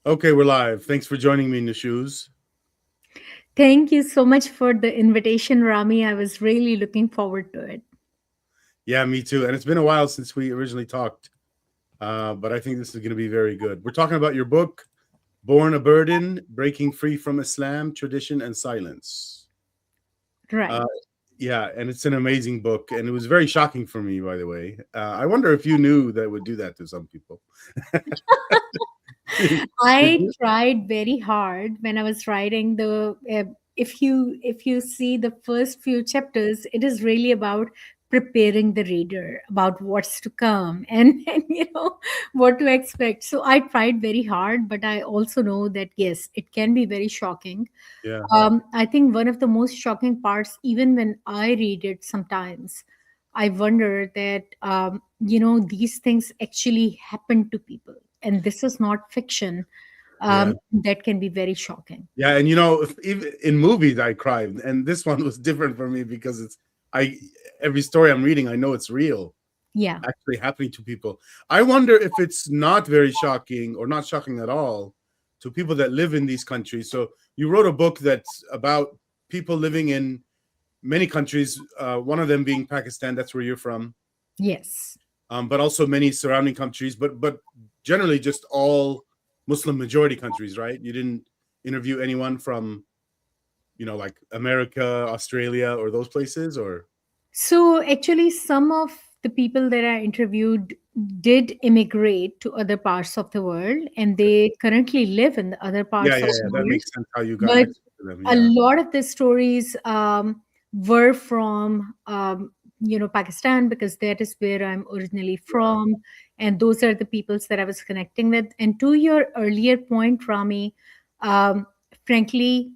Okay, we're live. Thanks for joining me, Nushuz. Thank you so much for the invitation, Rami. I was really looking forward to it. Yeah, me too. And it's been a while since we originally talked, but I think this is going to be very good. We're talking about your book, Born a Burden, Breaking Free from Islam, Tradition, and Silence. Uh, Right. yeah, and it's an amazing book. And it was very shocking for me, by the way. I wonder if you knew that would do that to some people. Did I you? tried very hard when I was writing the. If you see the first few chapters, it is really about preparing the reader about what's to come and what to expect. So I tried very hard, but I also know that yes, it can be very shocking. Yeah. I think one of the most shocking parts, even when I read it sometimes, I wonder that, these things actually happen to people. And this is not fiction. Yeah. That can be very shocking. Yeah, and if, even in movies I cried, and this one was different for me because I every story I'm reading, I know it's real, Yeah. actually happening to people. I wonder if it's not very shocking or not shocking at all to people that live in these countries. So you wrote a book that's about people living in many countries, one of them being Pakistan. That's where you're from, Yes. but also many surrounding countries. But generally, just all Muslim majority countries, right? You didn't interview anyone from like America, Australia, or those places, or So actually, some of the people that I interviewed did immigrate to other parts of the world, and they currently live in the other yeah, parts yeah, of yeah. the That world. makes sense how you got But access to them. a Yeah, lot of the stories were from Pakistan, because that is where I'm originally yeah, from, and those are the peoples that I was connecting with. And to your earlier point, Rami, um, frankly,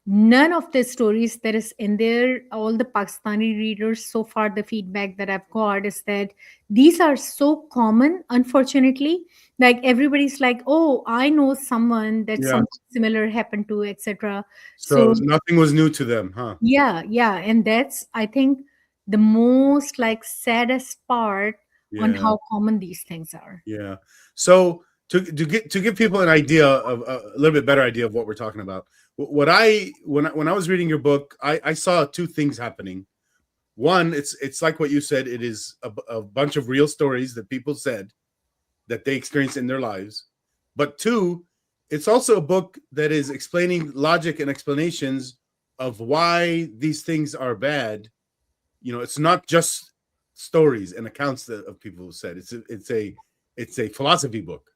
none of the stories that is in there, all the Pakistani readers, so far the feedback that I've got is that these are so common, unfortunately. Like everybody's like, oh, I know someone that yeah. something similar happened to, etc. So So nothing was new to them, huh? yeah, yeah, and that's, I think, the most like saddest part on Yeah, how common these things are. yeah. So to give people an idea of a little bit better idea of what we're talking about, what I when I was reading your book, I saw two things happening. One, it's like what you said. It is a bunch of real stories that people said that they experienced in their lives. But two, it's also a book that is explaining logic and explanations of why these things are bad. It's not just stories and accounts of people who said it's a philosophy book.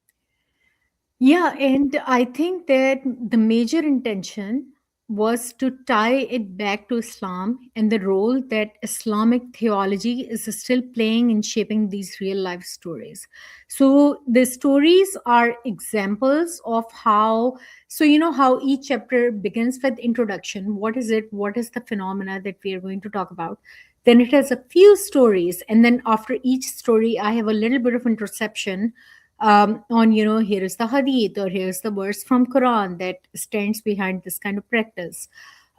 Yeah, and I think that the major intention was to tie it back to Islam and the role that Islamic theology is still playing in shaping these real life stories. So the stories are examples of how, so how each chapter begins with introduction. What is it? What is the phenomena that we are going to talk about? Then it has a few stories, and then after each story, I have a little bit of interception on, here is the hadith, or here's the verse from Quran that stands behind this kind of practice.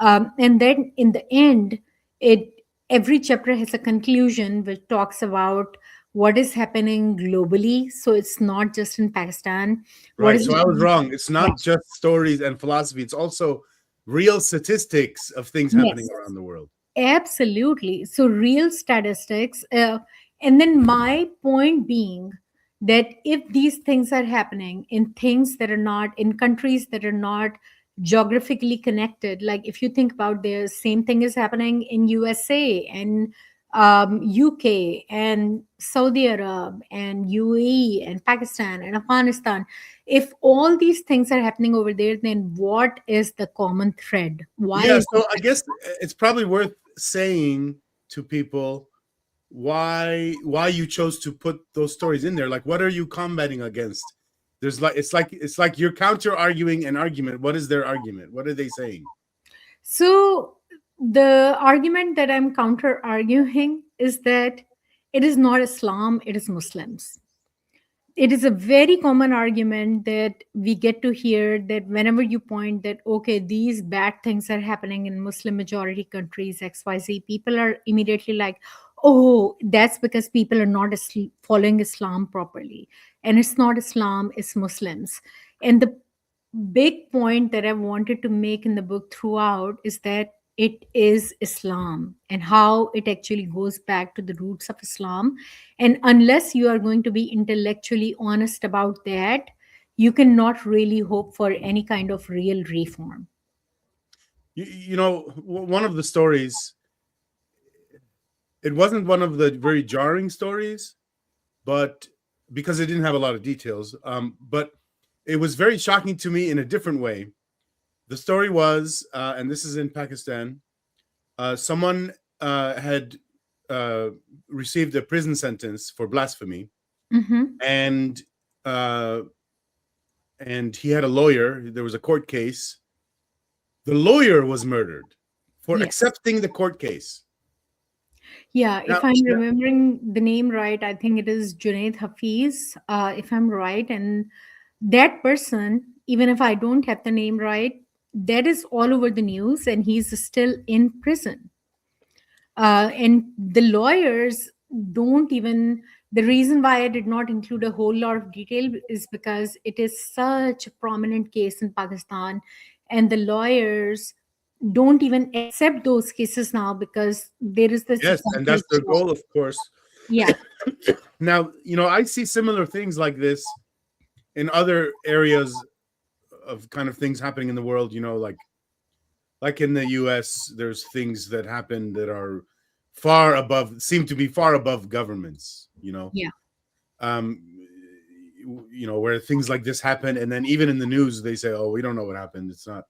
And then in the end, it every chapter has a conclusion which talks about what is happening globally. So it's not just in Pakistan. What Right. is So I was happening? wrong. It's Yeah. not just stories and philosophy. It's also real statistics of things happening Yes. around the world. Absolutely. So, real statistics. And then, my point being that if these things are happening in things that are not in countries that are not geographically connected, like if you think about the same thing is happening in USA and UK and Saudi Arab and UAE and Pakistan and Afghanistan, if all these things are happening over there, then what is the common thread? Why Yeah. is So I guess it's probably worth saying to people why you chose to put those stories in there. Like, what are you combating against? There's like it's like you're counter arguing an argument. What is their argument? What are they saying? So, the argument that I'm counter arguing is that it is not Islam, it is Muslims. It is a very common argument that we get to hear, that whenever you point that, okay, these bad things are happening in Muslim majority countries, XYZ, people are immediately like, oh, that's because people are not following Islam properly. And it's not Islam, it's Muslims. And the big point that I wanted to make in the book throughout is that it is Islam and how it actually goes back to the roots of Islam. And unless you are going to be intellectually honest about that, you cannot really hope for any kind of real reform. One of the stories, it wasn't one of the very jarring stories, but because it didn't have a lot of details, but it was very shocking to me in a different way. The story was, and this is in Pakistan, someone had received a prison sentence for blasphemy, Mm-hmm. and uh, and he had a lawyer. There was a court case. The lawyer was murdered for Yeah. accepting the court case. Yeah, Now, if I'm remembering the name right, I think it is Junaid Hafiz, if I'm right. And that person, even if I don't have the name right, that is all over the news and he's still in prison. And the lawyers don't even, the reason why I did not include a whole lot of detail is because it is such a prominent case in Pakistan, and the lawyers don't even accept those cases now because there is this yes, and that's advantage. their goal, of course. Yeah. Now, I see similar things like this in other areas of kind of things happening in the world. Like in the U.S., there's things that happen that are seem to be far above governments. Yeah. Um, where things like this happen, and then even in the news, they say, "Oh, we don't know what happened. It's not."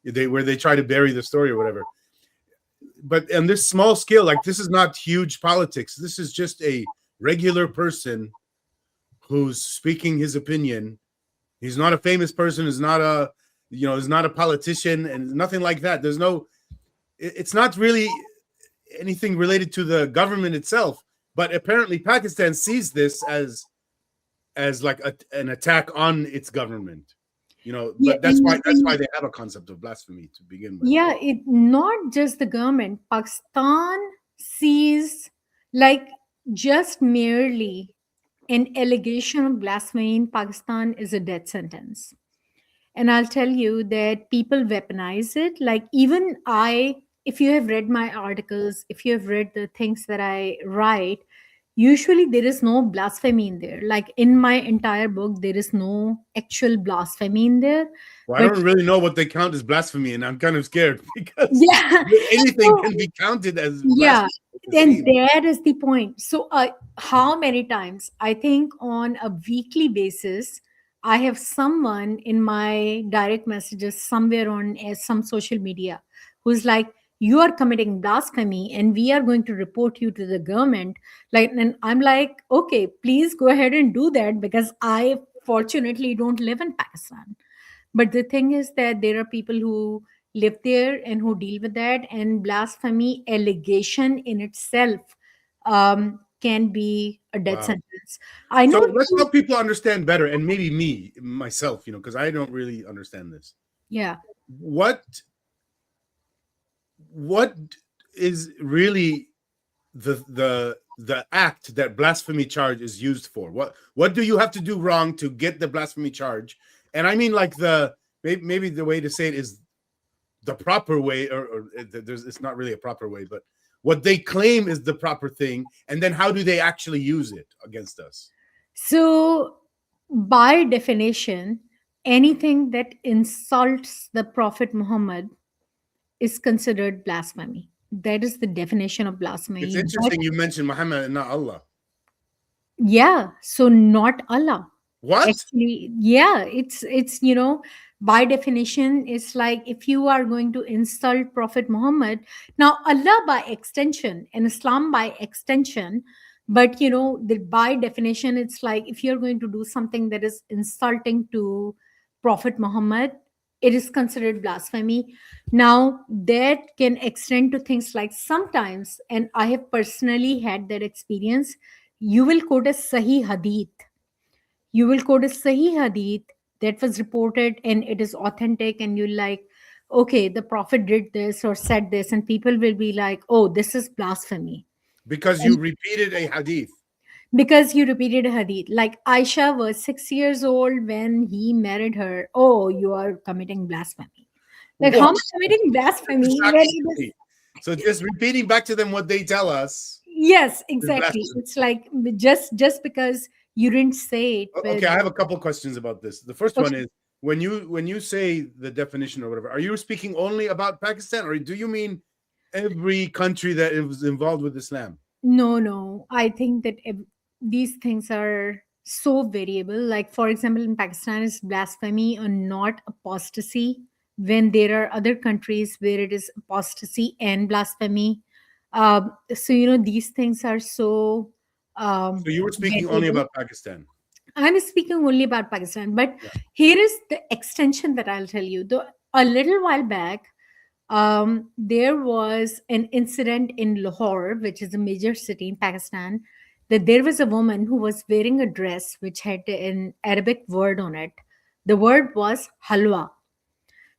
Where they try to bury the story or whatever. But on this small scale, like, this is not huge politics. This is just a regular person who's speaking his opinion. He's not a famous person. Is not a politician, and nothing like that. It's not really anything related to the government itself. But apparently, Pakistan sees this as like an attack on its government. Yeah, But and that's why they have a concept of blasphemy to begin with. yeah, it not just the government. Pakistan sees, like, just merely an allegation of blasphemy in Pakistan is a death sentence. And I'll tell you that people weaponize it. Like, even I, if you have read my articles, if you have read the things that I write, usually there is no blasphemy in there. Like, in my entire book, there is no actual blasphemy in there. Well, I But don't really know what they count as blasphemy, and I'm kind of scared because yeah, anything so can be counted as yeah, blasphemy. It and seems. that is the point. So, how many times I think on a weekly basis, I have someone in my direct messages somewhere on some social media who's like, "You are committing blasphemy, and we are going to report you to the government." Like, and I'm like, "Okay, please go ahead and do that," because I fortunately don't live in Pakistan. But the thing is that there are people who live there and who deal with that, and blasphemy allegation in itself can be a death Wow. sentence. I So know. let's help people understand better, and maybe me myself, because I don't really understand this. Yeah. What what is really the act that blasphemy charge is used for? What do you have to do wrong to get the blasphemy charge? And I mean, like, maybe the way to say it is the proper way, or it's not really a proper way, but what they claim is the proper thing, and then how do they actually use it against us? So, by definition, anything that insults the Prophet Muhammad is considered blasphemy. That is the definition of It's blasphemy. But interesting you mentioned Muhammad and not Allah. yeah, so not Allah. What? Actually, yeah, it's by definition, it's like if you are going to insult Prophet Muhammad, now Allah by extension and Islam by extension, but the by definition, it's like if you're going to do something that is insulting to Prophet Muhammad, it is considered blasphemy. Now that can extend to things like sometimes, and I have personally had that experience, you will quote a Sahih Hadith, you will quote a Sahih Hadith that was reported and it is authentic, and you like, okay, the Prophet did this or said this, and people will be like, oh, this is blasphemy. Because you And repeated a hadith. Because you repeated a hadith. Like Aisha was 6 years old when he married her. Oh, you are committing blasphemy. Like, how am What? I committing blasphemy when it is? Exactly. So just repeating back to them what they tell us Yes, is exactly. blasphemy. It's like just because you didn't say it with. Okay, I have a couple questions about this. The first one Okay. is when you say the definition or whatever, are you speaking only about Pakistan, or do you mean every country that is involved with Islam? No, no. I think that these things are so variable. Like, for example, in Pakistan, it's blasphemy or not apostasy, when there are other countries where it is apostasy and blasphemy. So, these things are so So you were speaking only variable. about Pakistan. I'm speaking only about Pakistan, but Yeah. here is the extension that I'll tell you. Though a little while back, there was an incident in Lahore, which is a major city in Pakistan, that there was a woman who was wearing a dress which had an Arabic word on it. The word was halwa.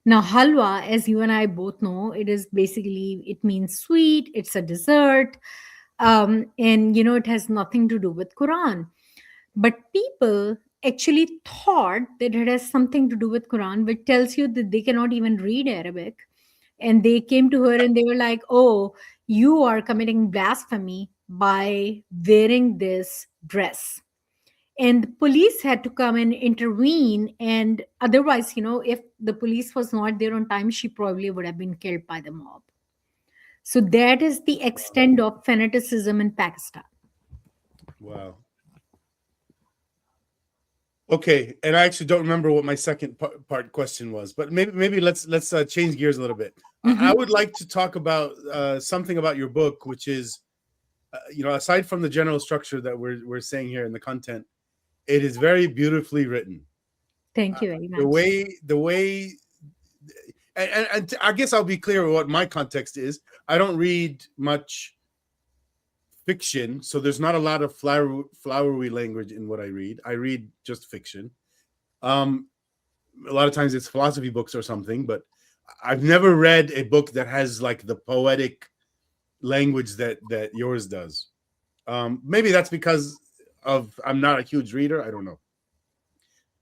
Now, halwa, as you and I both know, it means sweet. It's a dessert, and it has nothing to do with Quran. But people actually thought that it has something to do with Quran, which tells you that they cannot even read Arabic. And they came to her and they were like, oh, you are committing blasphemy by wearing this dress. And the police had to come and intervene. And otherwise, if the police was not there on time, she probably would have been killed by the mob. So that is the extent of fanaticism in Pakistan. Wow. Okay, and I actually don't remember what my second part question was, but maybe let's change gears a little bit. I Mhm. would like to talk about something about your book, which is, aside from the general structure that we're saying here in the content, it is very beautifully written. Thank Uh, you very the much. way, and I guess I'll be clear what my context is. I don't read much fiction, so there's not a lot of flowery language in what I read. I read just fiction. Um, a lot of times it's philosophy books or something, but I've never read a book that has like the poetic language that yours does. Maybe that's because of I'm not a huge reader. I don't know,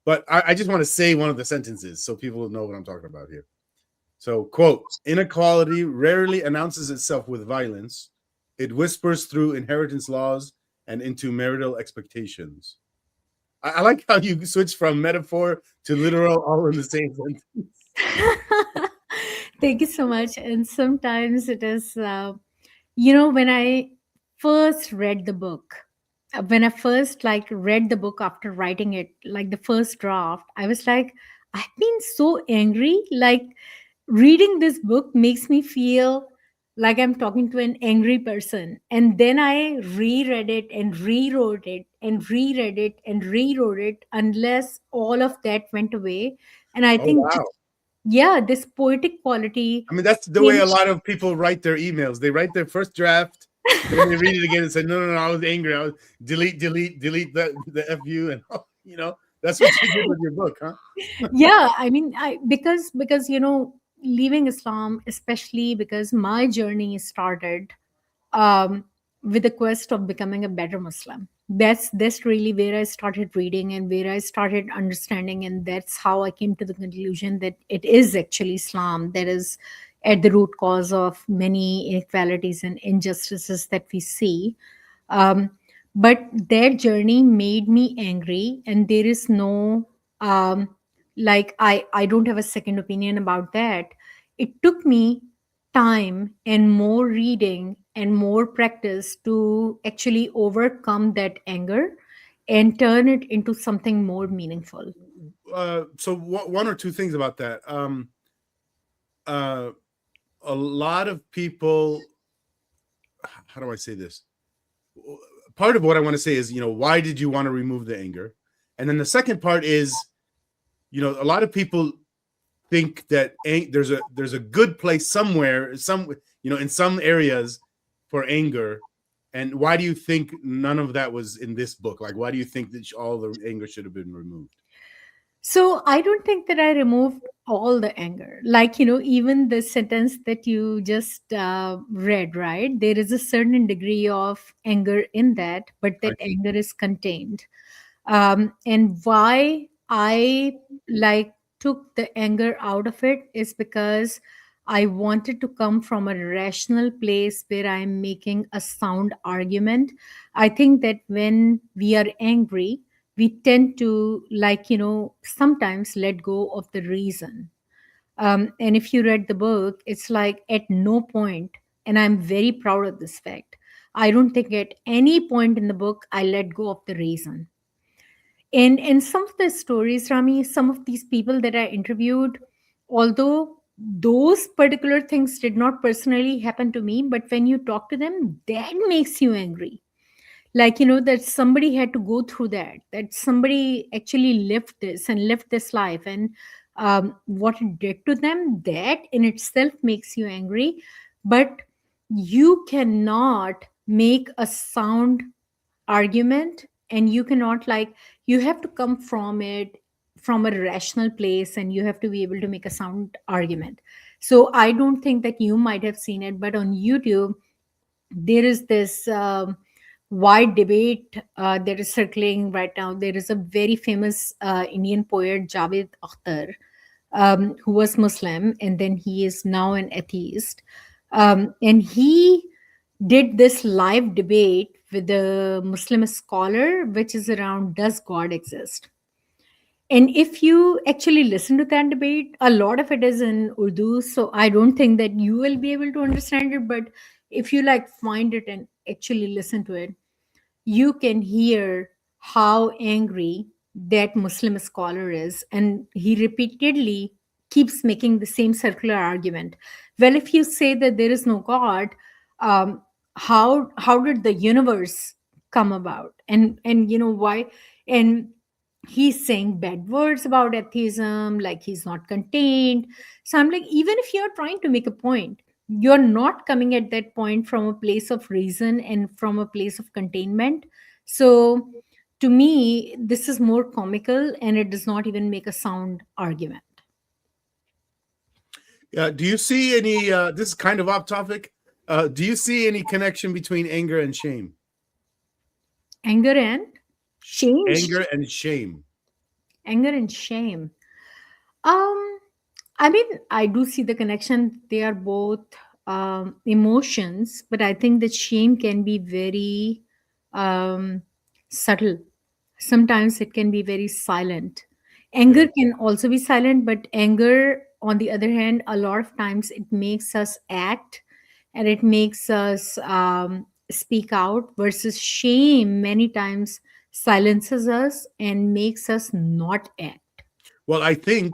but I just want to say one of the sentences so people know what I'm talking about here. So, quote: inequality rarely announces itself with violence. It whispers through inheritance laws and into marital expectations. I like how you switch from metaphor to literal all in the same sentence. Thank you so much. And sometimes it is, when I first read the book, when I first like read the book after writing it, like the first draft, I was like, I've been so angry. Like, reading this book makes me feel like I'm talking to an angry person. And then I reread it and rewrote it and reread it and rewrote it unless all of that went away. And I Oh think wow! yeah, this poetic quality I mean, that's the way came. a lot of people write their emails. They write their first draft, then they read it again and say, "No, no, no, I was angry. I was delete the fu," and that's what you did with your book, huh? Yeah, I mean, because leaving Islam, especially because my journey started um, with the quest of becoming a better Muslim. That's really where I started reading and where I started understanding, and that's how I came to the conclusion that it is actually Islam that is at the root cause of many inequalities and injustices that we see. Um, but that journey made me angry, and there is no like I don't have a second opinion about that. It took me time and more reading and more practice to actually overcome that anger and turn it into something more meaningful. So one or two things about that. Uh, a lot of people. How do I say this? Part of what I want to say is, why did you want to remove the anger? And then the second part is, a lot of people think that there's a good place somewhere, in some areas for anger. And why do you think none of that was in this book? Like, why do you think that all the anger should have been removed? So I don't think that I removed all the anger. Like, even the sentence that you just read, right? There is a certain degree of anger in that, but that Right. anger is contained. And why I like took the anger out of it is because I wanted to come from a rational place where I'm making a sound argument. I think that when we are angry, we tend to, like, sometimes let go of the reason. And if you read the book, it's like at no point, and I'm very proud of this fact, I don't think at any point in the book I let go of the reason. And some of the stories, Rami, some of these people that I interviewed, although those particular things did not personally happen to me, but when you talk to them, that makes you angry. Like, that somebody had to go through that somebody actually lived this and lived this life, and what it did to them, that in itself makes you angry. But you cannot make a sound argument, and you cannot, like, you have to come from it from a rational place, and you have to be able to make a sound argument. So I don't think that you might have seen it, but on YouTube there is this wide debate that is circling right now. There is a very famous Indian poet, Javed Akhtar, who was Muslim, and then he is now an atheist. And he did this live debate with a Muslim scholar, which is around, does God exist? And if you actually listen to that debate, a lot of it is in Urdu, so I don't think that you will be able to understand it. But if you like find it and actually listen to it, you can hear how angry that Muslim scholar is. And he repeatedly keeps making the same circular argument. Well, if you say that there is no God, um, how did the universe come about? And why? And he's saying bad words about atheism, like he's not contained. So I'm like, even if you're trying to make a point, you're not coming at that point from a place of reason and from a place of containment. So to me, this is more comical, and it does not even make a sound argument. Do you see any? This is kind of off topic. Do you see any connection between anger and shame? Anger and change. Anger and shame. Anger and shame. Um, I mean, I do see the connection. They are both emotions, but I think that shame can be very um, subtle. Sometimes it can be very silent. Yeah. Anger can also be silent, but anger, on the other hand, a lot of times it makes us act, and it makes us speak out, versus shame many times silences us and makes us not act. Well, I think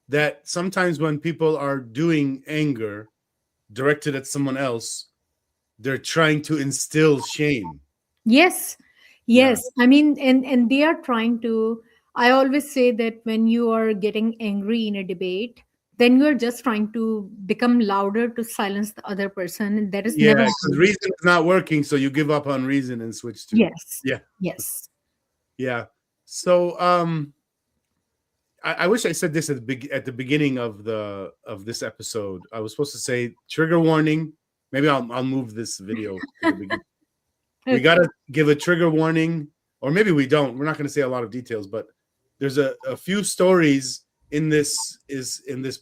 that sometimes when people are doing anger directed at someone else, they're trying to instill shame. Yes, Yeah. yes. I mean, and they are trying to. I always say that when you are getting angry in a debate, then you are just trying to become louder to silence the other person. That is never Yeah, a because good way. reason is not working, so you give up on reason and switch to Yes, yeah, yes. yeah. So I wish I said this at the beginning of this episode. I was supposed to say trigger warning. Maybe I'll move this video to the beginning. We Okay. gotta give a trigger warning, or maybe we don't. We're not gonna say a lot of details, but there's a few stories in this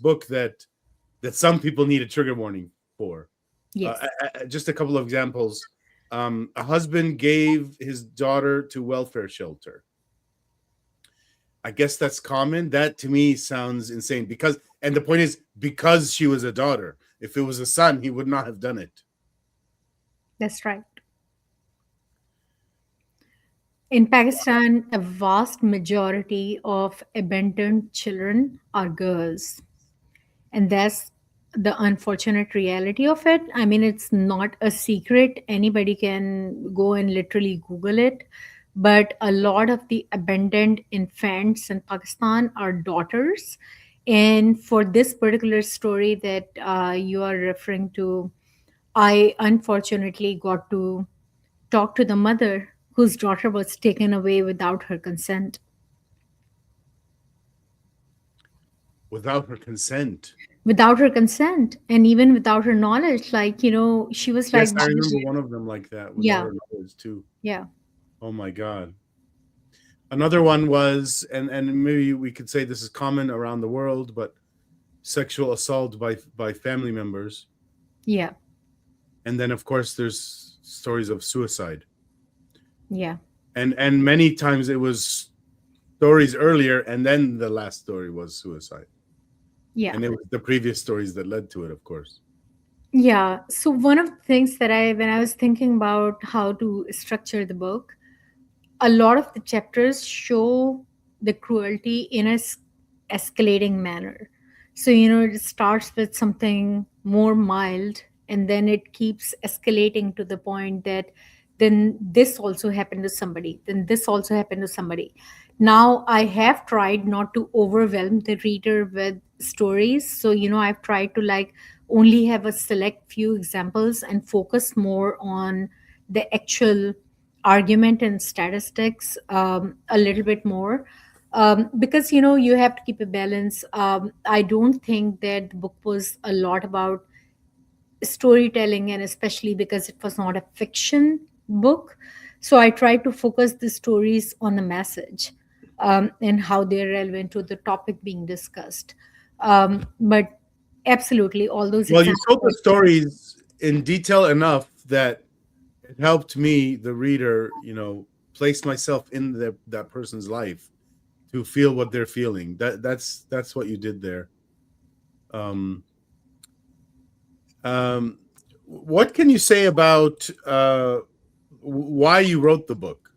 book that some people need a trigger warning for. Yes, Just a couple of examples. A husband gave his daughter to welfare shelter. I guess that's common. That to me sounds insane because, and the point is, because she was a daughter. If it was a son, he would not have done it. that's right. In Pakistan, a vast majority of abandoned children are girls. And that's the unfortunate reality of it. I mean, it's not a secret. Anybody can go and literally Google it. But a lot of the abandoned infants in Pakistan are daughters. And for this particular story that you are referring to, I unfortunately got to talk to the mother whose daughter was taken away without her consent. without her consent. without her consent and even without her knowledge. Like, she was like, Yes, I remember one of them like that without yeah, her knowledge too. yeah, Oh my God. Another one was, and maybe we could say this is common around the world, but sexual assault by family members. yeah, And then of course there's stories of suicide. yeah, And many times it was stories earlier, and then the last story was suicide. yeah. And it was the previous stories that led to it, of course. Yeah. So one of the things that when I was thinking about how to structure the book, a lot of the chapters show the cruelty in a escalating manner. So, it starts with something more mild, and then it keeps escalating to the point that then this also happened to somebody, then this also happened to somebody. Now, I have tried not to overwhelm the reader with stories. So, I've tried to like only have a select few examples and focus more on the actual argument and statistics a little bit more, because you have to keep a balance. I don't think that the book was a lot about storytelling, and especially because it was not a fiction book. So I tried to focus the stories on the message, and how they're relevant to the topic being discussed. But absolutely, all those Well, you examples. told the stories in detail enough that it helped me, the reader, place myself in that person's life to feel what they're feeling. That's what you did there. Um, what can you say about why you wrote the book?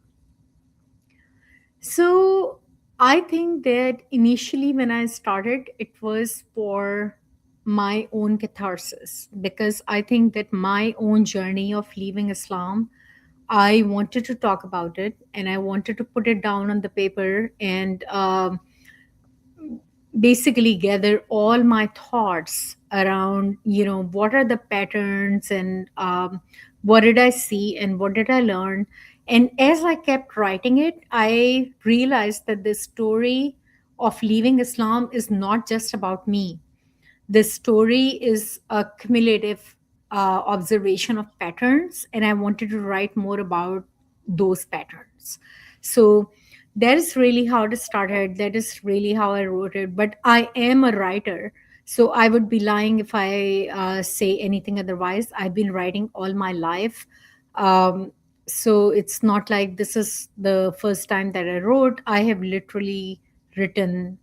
So I think that initially when I started, it was for my own catharsis, because I think that my own journey of leaving Islam, I wanted to talk about it and I wanted to put it down on the paper and basically gather all my thoughts around, what are the patterns, and what did I see and what did I learn. And as I kept writing it, I realized that the story of leaving Islam is not just about me. This story is a cumulative observation of patterns, and I wanted to write more about those patterns. So that is really how it started. That is really how I wrote it. But I am a writer, so I would be lying if I say anything otherwise. I've been writing all my life. So it's not like this is the first time that I wrote. I have literally written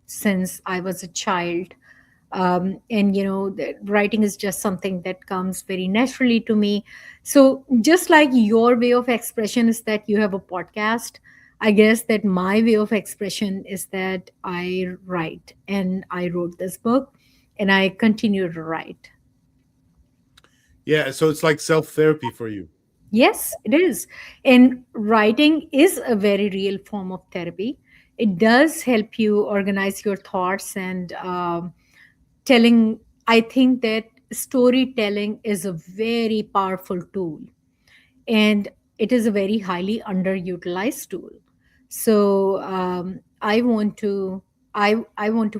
since I was a child. And writing is just something that comes very naturally to me. So just like your way of expression is that you have a podcast, I guess that my way of expression is that I write, and I wrote this book and I continue to write. Yeah, so it's like self-therapy for you. Yes, it is. And writing is a very real form of therapy. It does help you organize your thoughts and telling. I think that storytelling is a very powerful tool, and it is a very highly underutilized tool. So I want to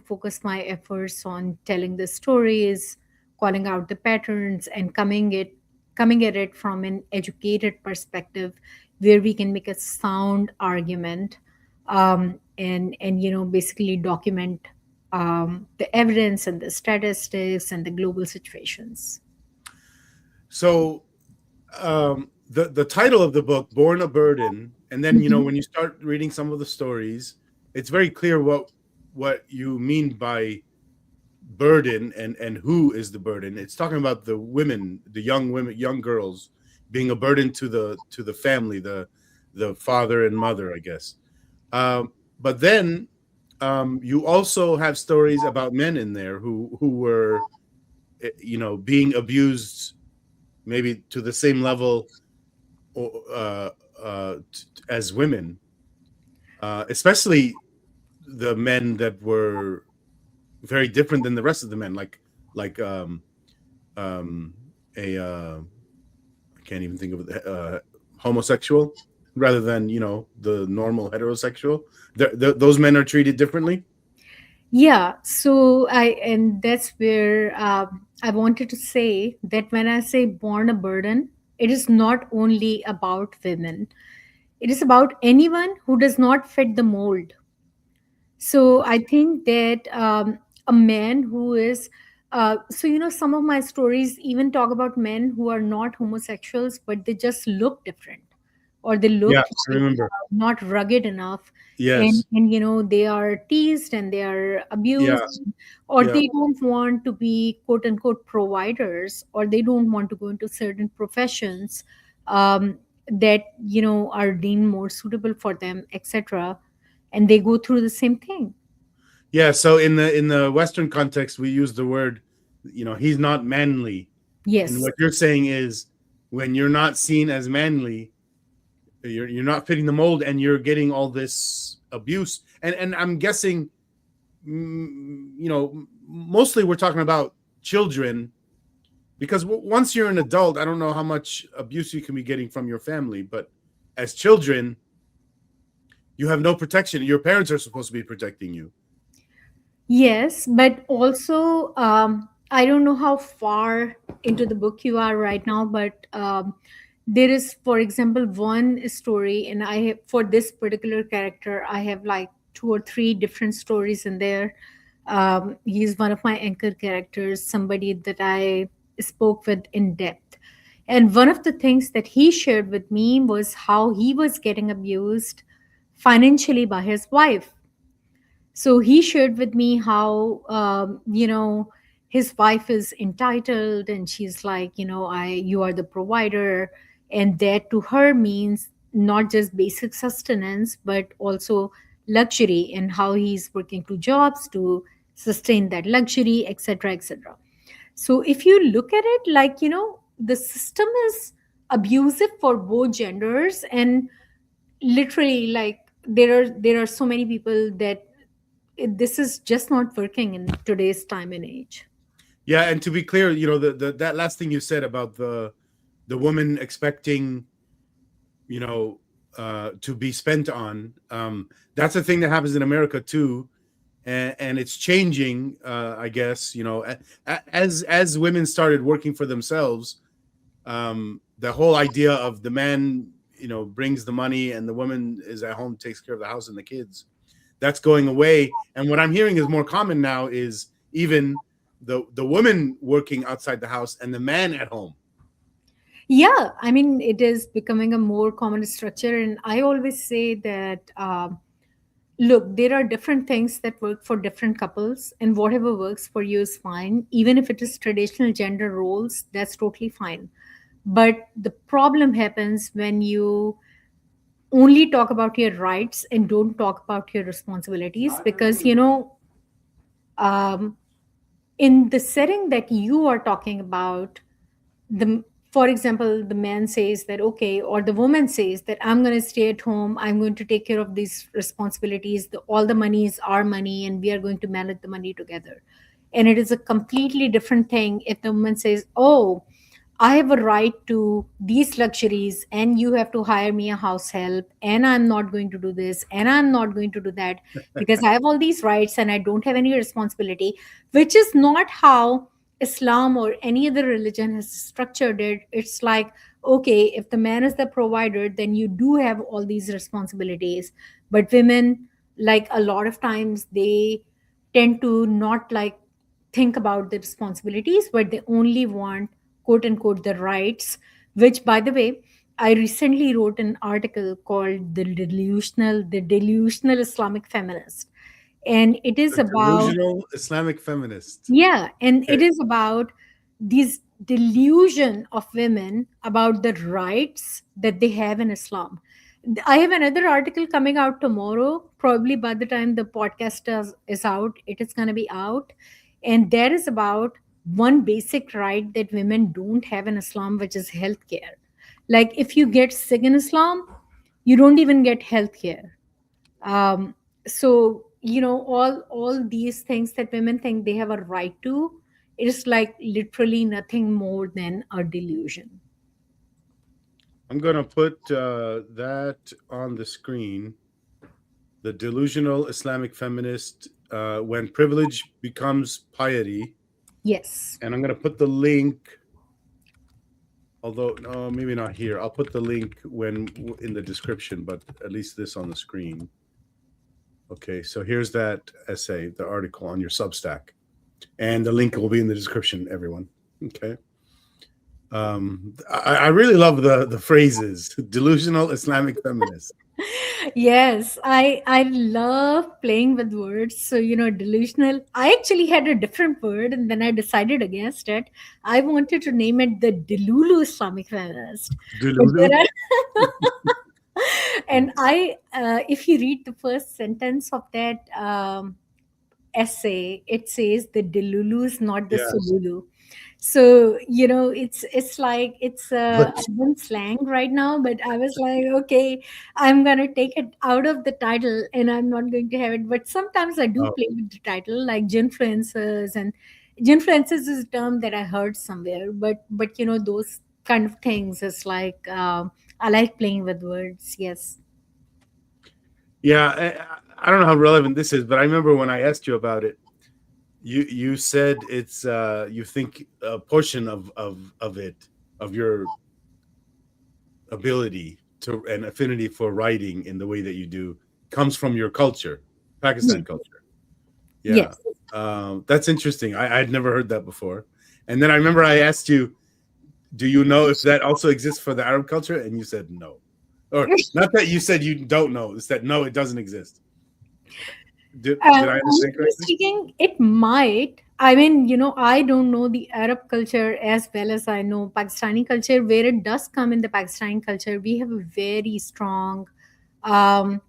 focus my efforts on telling the stories, calling out the patterns, and coming at it from an educated perspective, where we can make a sound argument, and basically document the evidence and the statistics and the global situations. So the title of the book, Born a Burden, and then Mhm. when you start reading some of the stories, it's very clear what you mean by burden, and who is the burden. It's talking about the women, the young women, young girls being a burden to the family, the father and mother, I guess. But then you also have stories about men in there who were being abused, maybe to the same level as women, especially the men that were very different than the rest of the men, like um, a I can't even think of it, homosexual rather than the normal heterosexual. Those men are treated differently. Yeah, so and that's where I wanted to say that when I say born a burden, it is not only about women, it is about anyone who does not fit the mold. So I think that a man who is, some of my stories even talk about men who are not homosexuals, but they just look different, or they Yeah, look I like remember. not rugged enough, Yes. and they are teased and they are Yeah. abused, or Yeah. they don't want to be quote unquote providers, or they don't want to go into certain professions that are deemed more suitable for them, etc., and they go through the same thing. Yeah. So in the Western context, we use the word, he's not manly. And Yes. what you're saying is when you're not seen as manly, you're not fitting the mold and you're getting all this abuse. And I'm guessing, mostly we're talking about children because once you're an adult, I don't know how much abuse you can be getting from your family, but as children, you have no protection. Your parents are supposed to be protecting you. Yes, but also, I don't know how far into the book you are right now, but there is, for example, one story, and I have, for this particular character, I have like two or three different stories in there. He's one of my anchor characters, somebody that I spoke with in depth. And one of the things that he shared with me was how he was getting abused financially by his wife. So he shared with me how his wife is entitled, and she's like, I you are the provider, and that to her means not just basic sustenance but also luxury, and how he's working two jobs to sustain that luxury, etc., etc. So if you look at it, like, the system is abusive for both genders, and literally, like, there are so many people that this is just not working in today's time and age. Yeah, and to be clear, that last thing you said about the woman expecting, you know, to be spent on, that's a thing that happens in America too, and it's changing. I guess as women started working for themselves, the whole idea of the man, brings the money and the woman is at home, takes care of the house and the kids, that's going away. And what I'm hearing is more common now is even the woman working outside the house and the man at home. Yeah, I mean, it is becoming a more common structure, and I always say that, look, there are different things that work for different couples, and whatever works for you is fine. Even if it is traditional gender roles, that's totally fine. But the problem happens when you only talk about your rights and don't talk about your responsibilities, because um, in the setting that you are talking about, the for example, the man says that, okay, or the woman says that, I'm going to stay at home, I'm going to take care of these responsibilities, all the money is our money, and we are going to manage the money together. And it is a completely different thing if the woman says, oh, I have a right to these luxuries, and you have to hire me a house help, and I'm not going to do this, and I'm not going to do that, because I have all these rights and I don't have any responsibility, which is not how Islam or any other religion has structured it. It's like, okay, if the man is the provider, then you do have all these responsibilities. But women, like, a lot of times they tend to not like think about the responsibilities, but they only want quote unquote the rights, which, by the way, I recently wrote an article called the delusional Islamic feminist, and it is The about, delusional Islamic feminist. yeah, and it Okay. is about this delusion of women about the rights that they have in Islam. I have another article coming out tomorrow. Probably by the time the podcast is out, it is going to be out. And that is about one basic right that women don't have in Islam, which is healthcare. Like, if you get sick in Islam, you don't even get healthcare. So all these things that women think they have a right to, it is like literally nothing more than a delusion. I'm gonna put that on the screen. The delusional Islamic feminist. when privilege becomes piety. Yes. And I'm going to put the link, although no, maybe not here. I'll put the link when in the description, but at least this on the screen. Okay, so here's that essay, the article on your Substack, and the link will be in the description, everyone. Okay. I really love the phrases delusional Islamic feminist. Yes, I love playing with words. So, delusional. I actually had a different word and then I decided against it. I wanted to name it the Delulu Islamic feminist. But Delulu. there are and if you read the first sentence of that essay, it says the Delulu is not the Yes, Sululu. So it's like it's but urban slang right now, but I was like, okay, I'm gonna take it out of the title and I'm not going to have it. But sometimes I do oh, play with the title, like ginfluencers, and ginfluencers is a term that I heard somewhere. But those kind of things is like I like playing with words. Yes. yeah, I don't know how relevant this is, but I remember when I asked you about it, you said it's you think a portion of it, of your ability to and affinity for writing in the way that you do, comes from your culture, Pakistan culture. Yeah, Yes. that's interesting. I'd never heard that before. And then I remember I asked you, do you know if that also exists for the Arab culture? And you said no. Or not that you said you don't know, it's that no, it doesn't exist. Did I understand Honestly correctly? speaking, it might. I mean, I don't know the Arab culture as well as I know Pakistani culture. Where it does come in the Pakistani culture, we have a very strong, um,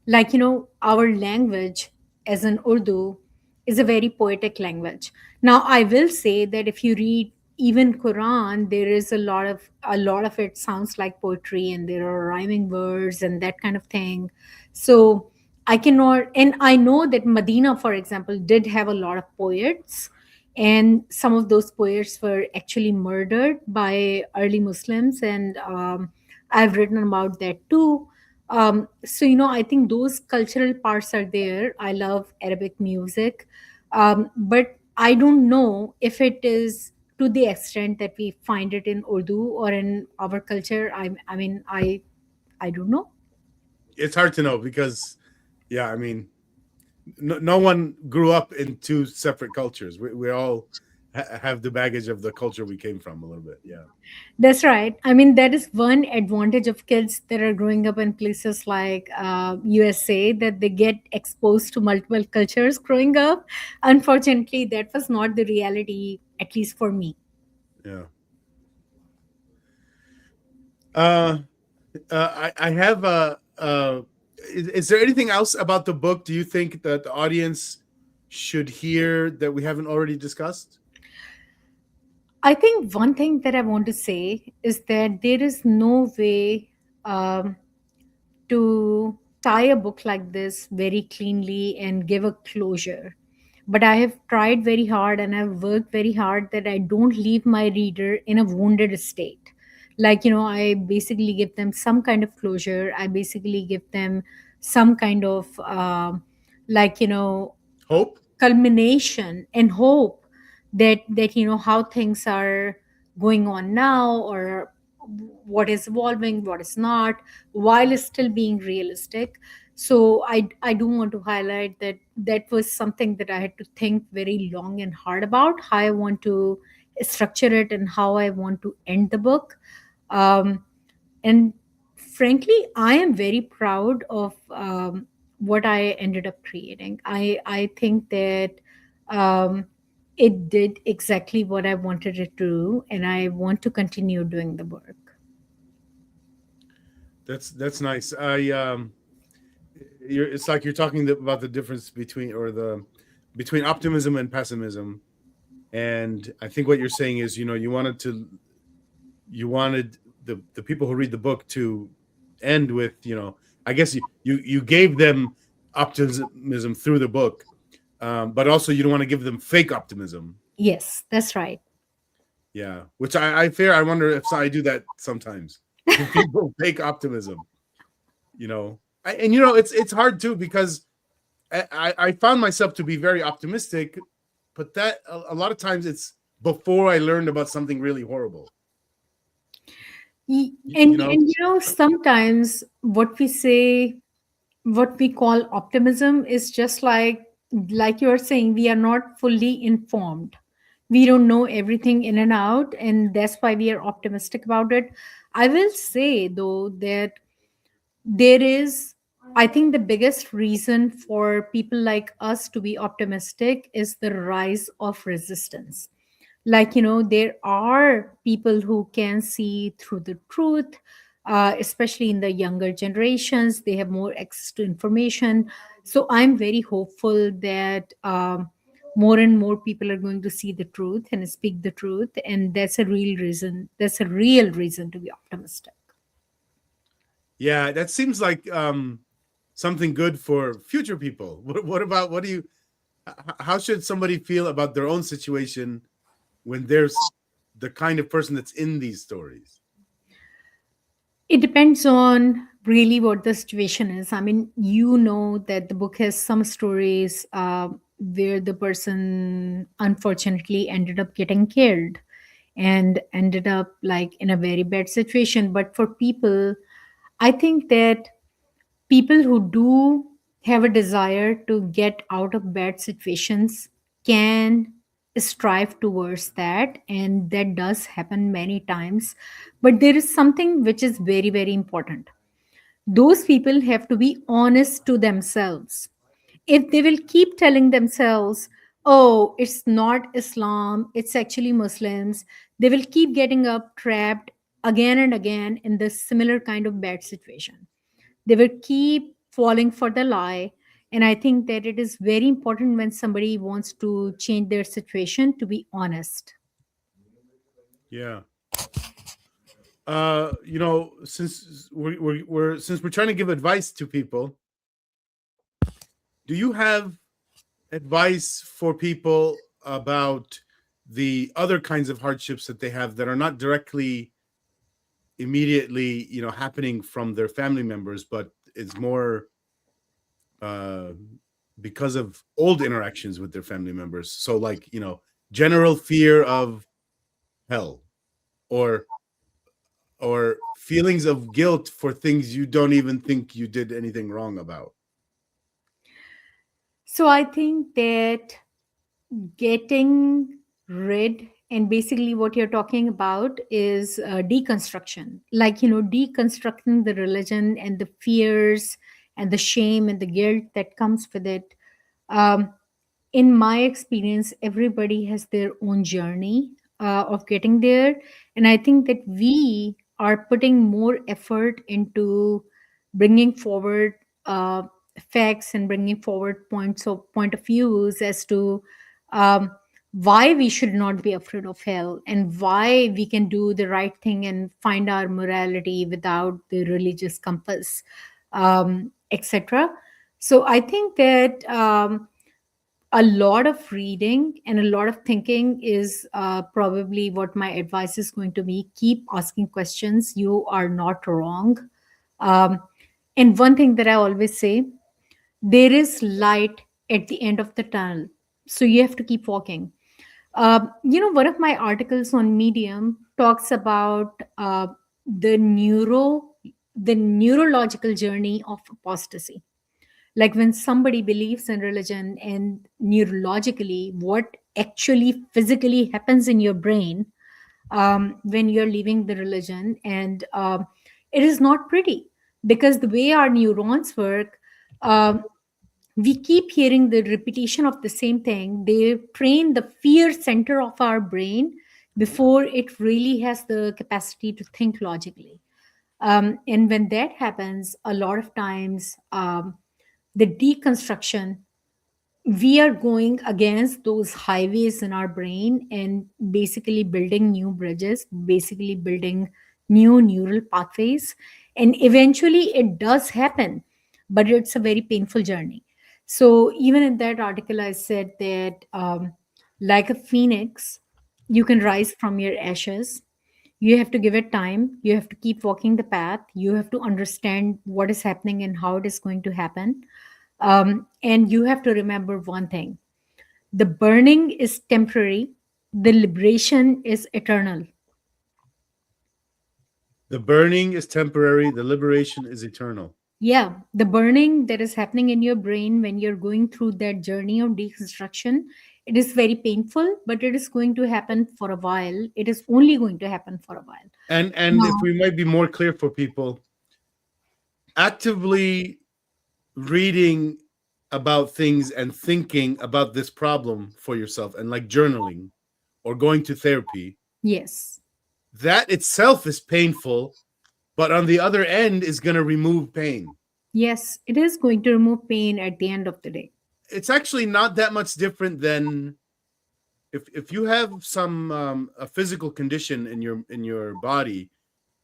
like, our language as an Urdu is a very poetic language. Now, I will say that if you read even Quran, there is a lot of it sounds like poetry, and there are rhyming words and that kind of thing. So I cannot, and I know that Medina, for example, did have a lot of poets, and some of those poets were actually murdered by early Muslims, and I've written about that too. So I think those cultural parts are there. I love Arabic music, but I don't know if it is to the extent that we find it in Urdu or in our culture. I don't know. It's hard to know because, yeah, I mean, no one grew up in two separate cultures. We all have the baggage of the culture we came from a little bit. Yeah. That's right. I mean, that is one advantage of kids that are growing up in places like USA, that they get exposed to multiple cultures growing up. Unfortunately, that was not the reality, at least for me. Yeah. Uh, I have is there anything else about the book do you think that the audience should hear that we haven't already discussed? I think one thing that I want to say is that there is no way um, to tie a book like this very cleanly and give a closure. But I have tried very hard and I've worked very hard that I don't leave my reader in a wounded state. Like, I basically give them some kind of closure. I basically give them some kind of, like, Hope. culmination and hope that how things are going on now, or what is evolving, what is not, while still being realistic. So I do want to highlight that that was something that I had to think very long and hard about, how I want to structure it and how I want to end the book. Um, and frankly, I am very proud of what I ended up creating. I think that um, it did exactly what I wanted it to do, and I want to continue doing the work. That's nice. It's like you're talking about the difference between or the between optimism and pessimism. And I think what you're saying is, you wanted the people who read the book to end with, I guess you gave them optimism through the book, but also you don't want to give them fake optimism. Yes, that's right. Yeah, which I fear. I wonder if I do that sometimes. Give people fake optimism. And it's hard too because I found myself to be very optimistic, but that a lot of times it's before I learned about something really horrible. You know, Sometimes what we say, what we call optimism, is just like you are saying, we are not fully informed. We don't know everything in and out, and that's why we are optimistic about it. I will say though that there is, I think the biggest reason for people like us to be optimistic is the rise of resistance. There are people who can see through the truth, especially in the younger generations. They have more access to information. So I'm very hopeful that more and more people are going to see the truth and speak the truth, and that's a real reason to be optimistic. yeah, that seems like something good for future people. What about what do you? How should somebody feel about their own situation when there's the kind of person that's in these stories? It depends on really what the situation is. I mean, that the book has some stories where the person unfortunately ended up getting killed and ended up like in a very bad situation. But for people, I think that people who do have a desire to get out of bad situations can strive towards that, and that does happen many times. But there is something which is very very important. Those people have to be honest to themselves. If they will keep telling themselves, oh, it's not Islam, it's actually Muslims, they will keep getting up trapped again and again in this similar kind of bad situation. They will keep falling for the lie. And I think that it is very important when somebody wants to change their situation to be honest. Yeah. Since we're trying to give advice to people, do you have advice for people about the other kinds of hardships that they have that are not directly immediately happening from their family members, but it's more uh because of old interactions with their family members? So like general fear of hell, or feelings of guilt for things you don't even think you did anything wrong about. So I think that getting rid, and basically what you're talking about is deconstruction, deconstructing the religion and the fears and the shame and the guilt that comes with it. um, in my experience, everybody has their own journey of getting there. And I think that we are putting more effort into bringing forward facts and bringing forward point of views as to um, why we should not be afraid of hell, and why we can do the right thing and find our morality without the religious compass, etc. So I think that a lot of reading and a lot of thinking is probably what my advice is going to be. Keep asking questions. You are not wrong. Um, and one thing that I always say, there is light at the end of the tunnel. So you have to keep walking. One of my articles on Medium talks about the neurological journey of apostasy, like when somebody believes in religion and neurologically what actually physically happens in your brain when you're leaving the religion. And it is not pretty, because the way our neurons work, um, we keep hearing the repetition of the same thing. They train the fear center of our brain before it really has the capacity to think logically. And when that happens, a lot of times, the deconstruction, we are going against those highways in our brain and basically building new bridges, basically building new neural pathways. And eventually it does happen, but it's a very painful journey. So even in that article, I said that like a phoenix, you can rise from your ashes. You have to give it time. You have to keep walking the path. You have to understand what is happening and how it is going to happen. And you have to remember one thing: the burning is temporary, the liberation is eternal. The burning is temporary, the liberation is eternal. Yeah, the burning that is happening in your brain when you're going through that journey of deconstruction, it is very painful, but it is going to happen for a while. It is only going to happen for a while. And if Now, we might be more clear for people, actively reading about things and thinking about this problem for yourself, and like journaling or going to therapy, yes, that itself is painful, but on the other end is going to remove pain. yes, it is going to remove pain at the end of the day. It's actually not that much different than if you have some a physical condition in your body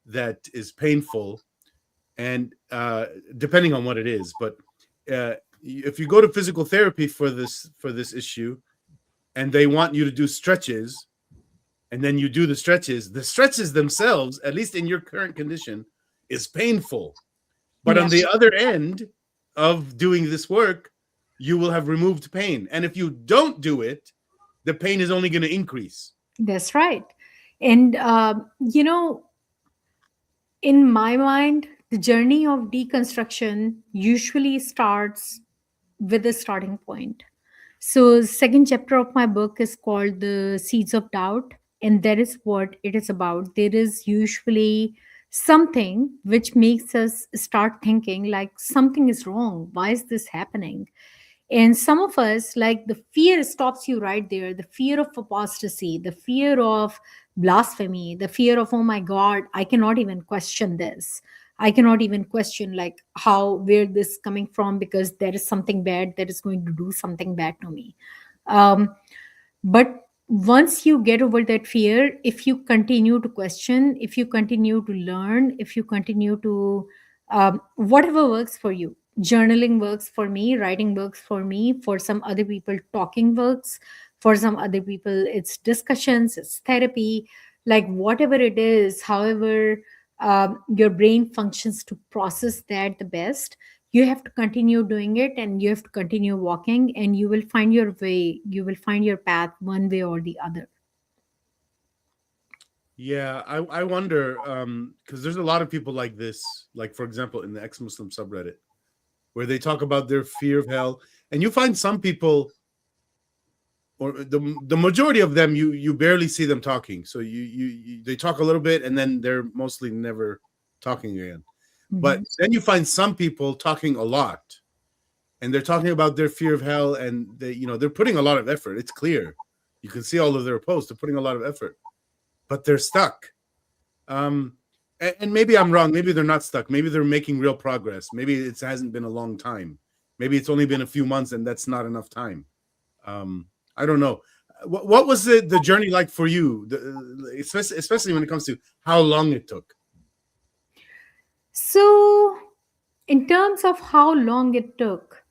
that is painful, and depending on what it is, but if you go to physical therapy for this issue, and they want you to do stretches, and then you do the stretches themselves, at least in your current condition, is painful. But Yeah, on the other end of doing this work, you will have removed pain. And if you don't do it, the pain is only going to increase. that's right. And, in my mind, the journey of deconstruction usually starts with a starting point. So, second chapter of my book is called The Seeds of Doubt, and that is what it is about. There is usually something which makes us start thinking like something is wrong. Why is this happening? And some of us, like, the fear stops you right there. The fear of apostasy, the fear of blasphemy, the fear of, oh my God, I cannot even question this. I cannot even question, like, where this coming from, because there is something bad that is going to do something bad to me. Um, but once you get over that fear, if you continue to question, if you continue to learn, if you continue to, whatever works for you, journaling works for me, writing works for me, for some other people, talking works, for some other people, it's discussions, it's therapy, like whatever it is, however your brain functions to process that the best, you have to continue doing it, and you have to continue walking, and you will find your way, you will find your path one way or the other. Yeah, I wonder, because there's a lot of people like this, like for example, in the ex-Muslim subreddit, where they talk about their fear of hell, and you find some people, or the majority of them, you barely see them talking. So they talk a little bit, and then they're mostly never talking again. But Mhm. then you find some people talking a lot, and they're talking about their fear of hell, and they're putting a lot of effort. It's clear, you can see all of their posts. They're putting a lot of effort, but they're stuck. And maybe I'm wrong. Maybe they're not stuck. Maybe they're making real progress. Maybe it hasn't been a long time. Maybe it's only been a few months, and that's not enough time. I don't know. What was the journey like for you, especially when it comes to how long it took? So, in terms of how long it took,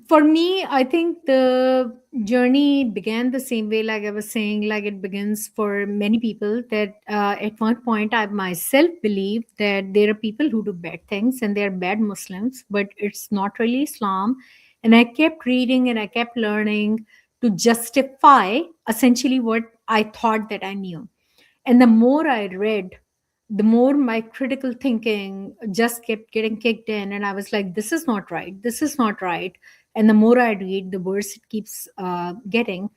for me, I think the journey began the same way, like I was saying, like it begins for many people, that at one point I myself believed that there are people who do bad things and they're bad Muslims, but it's not really Islam. And I kept reading and I kept learning to justify essentially what I thought that I knew. And the more I read, the more my critical thinking just kept getting kicked in. And I was like, this is not right. This is not right. And the more I read, the worse it keeps getting.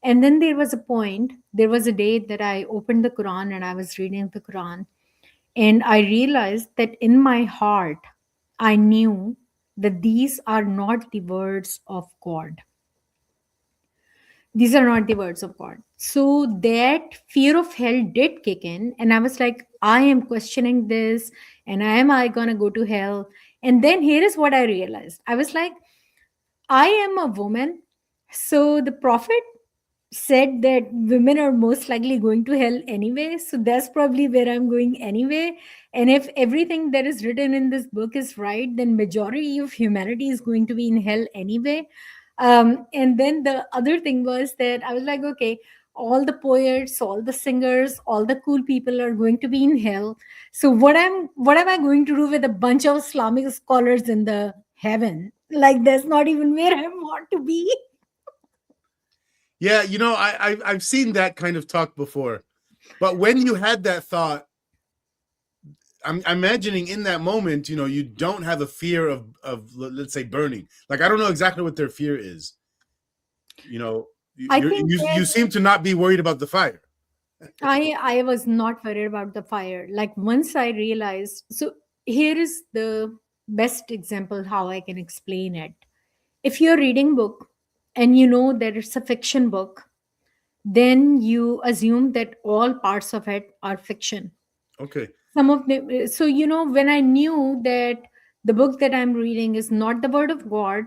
And then there was a point, there was a day that I opened the Quran and I was reading the Quran. And I realized that in my heart, I knew that these are not the words of God. These are not the words of God. So that fear of hell did kick in. And I was like, I am questioning this. And am I going to go to hell? And then here is what I realized. I was like, I am a woman. So the prophet said that women are most likely going to hell anyway. So that's probably where I'm going anyway. And if everything that is written in this book is right, then majority of humanity is going to be in hell anyway. And then the other thing was that I was like, okay, all the poets, all the singers, all the cool people are going to be in hell. So what am I going to do with a bunch of Islamic scholars in the heaven? Like that's not even where I want to be. Yeah, I've seen that kind of talk before. But when you had that thought, I'm imagining in that moment, you don't have a fear of let's say burning. Like I don't know exactly what their fear is. You know, I you think you that you seem to not be worried about the fire. I was not worried about the fire. Like once I realized, so here is the best example how I can explain it. If you're reading book and you know that it's a fiction book, then you assume that all parts of it are fiction. Okay. Some of them, so when I knew that the book that I'm reading is not the word of God,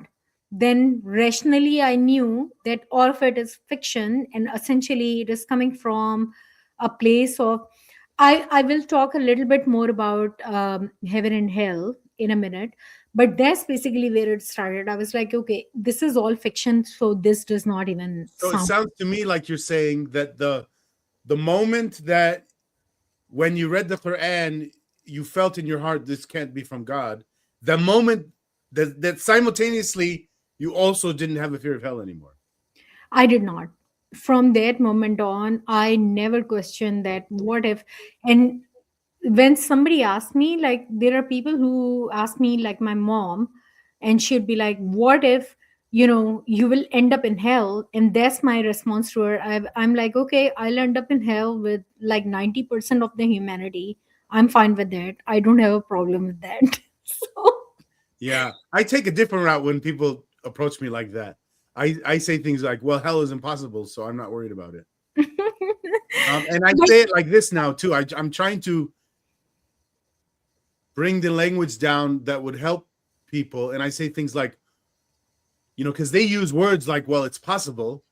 then rationally I knew that all of it is fiction, and essentially it is coming from a place of, I will talk a little bit more about heaven and hell in a minute, but that's basically where it started. I was like, okay, this is all fiction, so this does not even So it sound. sounds to me like you're saying that the moment that when you read the Quran, you felt in your heart this can't be from God. The moment that simultaneously you also didn't have a fear of hell anymore. I did not. From that moment on, I never questioned that what if. And when somebody asked me, like, there are people who ask me, like my mom, and she'd be like, what if, you will end up in hell? And that's my response to her. I'm like, okay, I'll end up in hell with like 90% of the humanity. I'm fine with that. I don't have a problem with that. So. Yeah, I take a different route when people approach me like that. I say things like, "Well, hell is impossible, so I'm not worried about it." And I But say it like this now too. I'm trying to bring the language down that would help people, and I say things like, because they use words like, "Well, it's possible.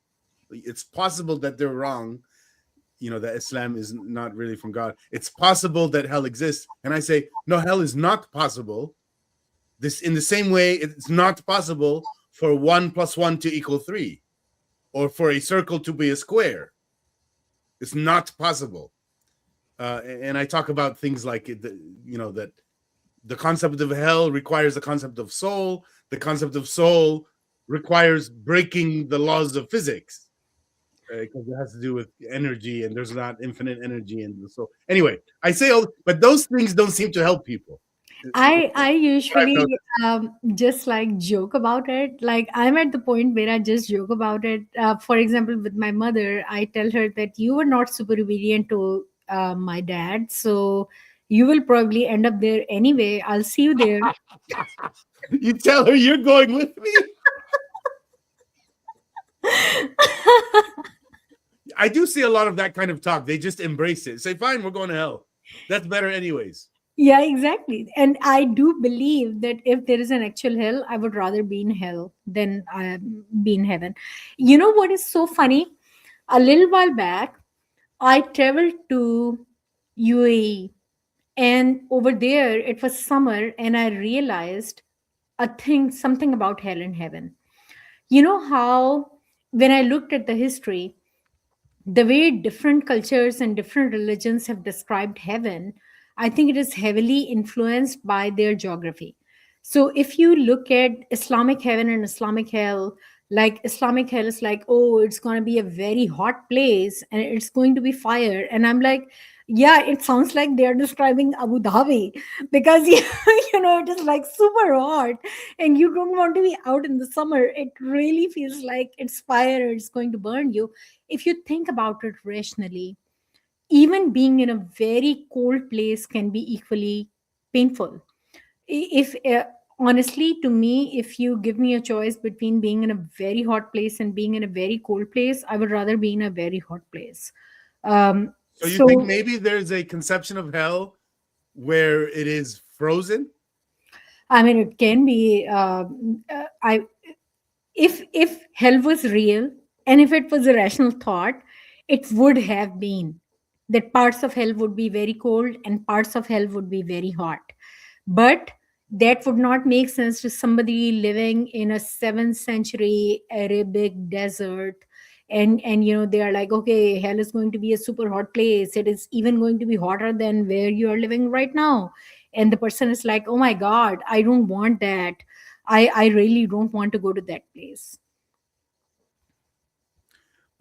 It's possible that they're wrong. That Islam is not really from God. It's possible that hell exists." And I say, "No, hell is not possible. This in the same way, it's not possible for 1 + 1 to equal 3, or for a circle to be a square. It's not possible." And I talk about things like that the concept of hell requires the concept of soul. The concept of soul requires breaking the laws of physics, because it has to do with energy, and there's not infinite energy in the soul. Anyway, I say all, but those things don't seem to help people. I I've usually noticed. just like joke about it. Like I'm at the point where I just joke about it. For example, with my mother, I tell her that you were not super obedient to my dad, so you will probably end up there anyway. I'll see you there. You tell her you're going with me. I do see a lot of that kind of talk. They just embrace it. Say, fine, we're going to hell. That's better, anyways. Yeah, exactly. And I do believe that if there is an actual hell, I would rather be in hell than be in heaven. You know what is so funny? A little while back, I traveled to UAE, and over there it was summer, and I realized something about hell and heaven. You know how when I looked at the history, the way different cultures and different religions have described heaven, I think it is heavily influenced by their geography. So if you look at Islamic heaven and Islamic hell, like Islamic hell is like, oh, it's going to be a very hot place and it's going to be fire. And I'm like, yeah, it sounds like they're describing Abu Dhabi because it is like super hot and you don't want to be out in the summer. It really feels like it's fire, it's going to burn you. If you think about it rationally, even being in a very cold place can be equally painful. If honestly, to me, if you give me a choice between being in a very hot place and being in a very cold place, I would rather be in a very hot place. So you think So, maybe there's a conception of hell where it is frozen? I mean, it can be. I if hell was real and if it was a rational thought, it would have been that parts of hell would be very cold and parts of hell would be very hot. But that would not make sense to somebody living in a 7th century Arabic desert. And they are like, okay, hell is going to be a super hot place, it is even going to be hotter than where you are living right now. And the person is like, oh my god, I don't want that. I really don't want to go to that place.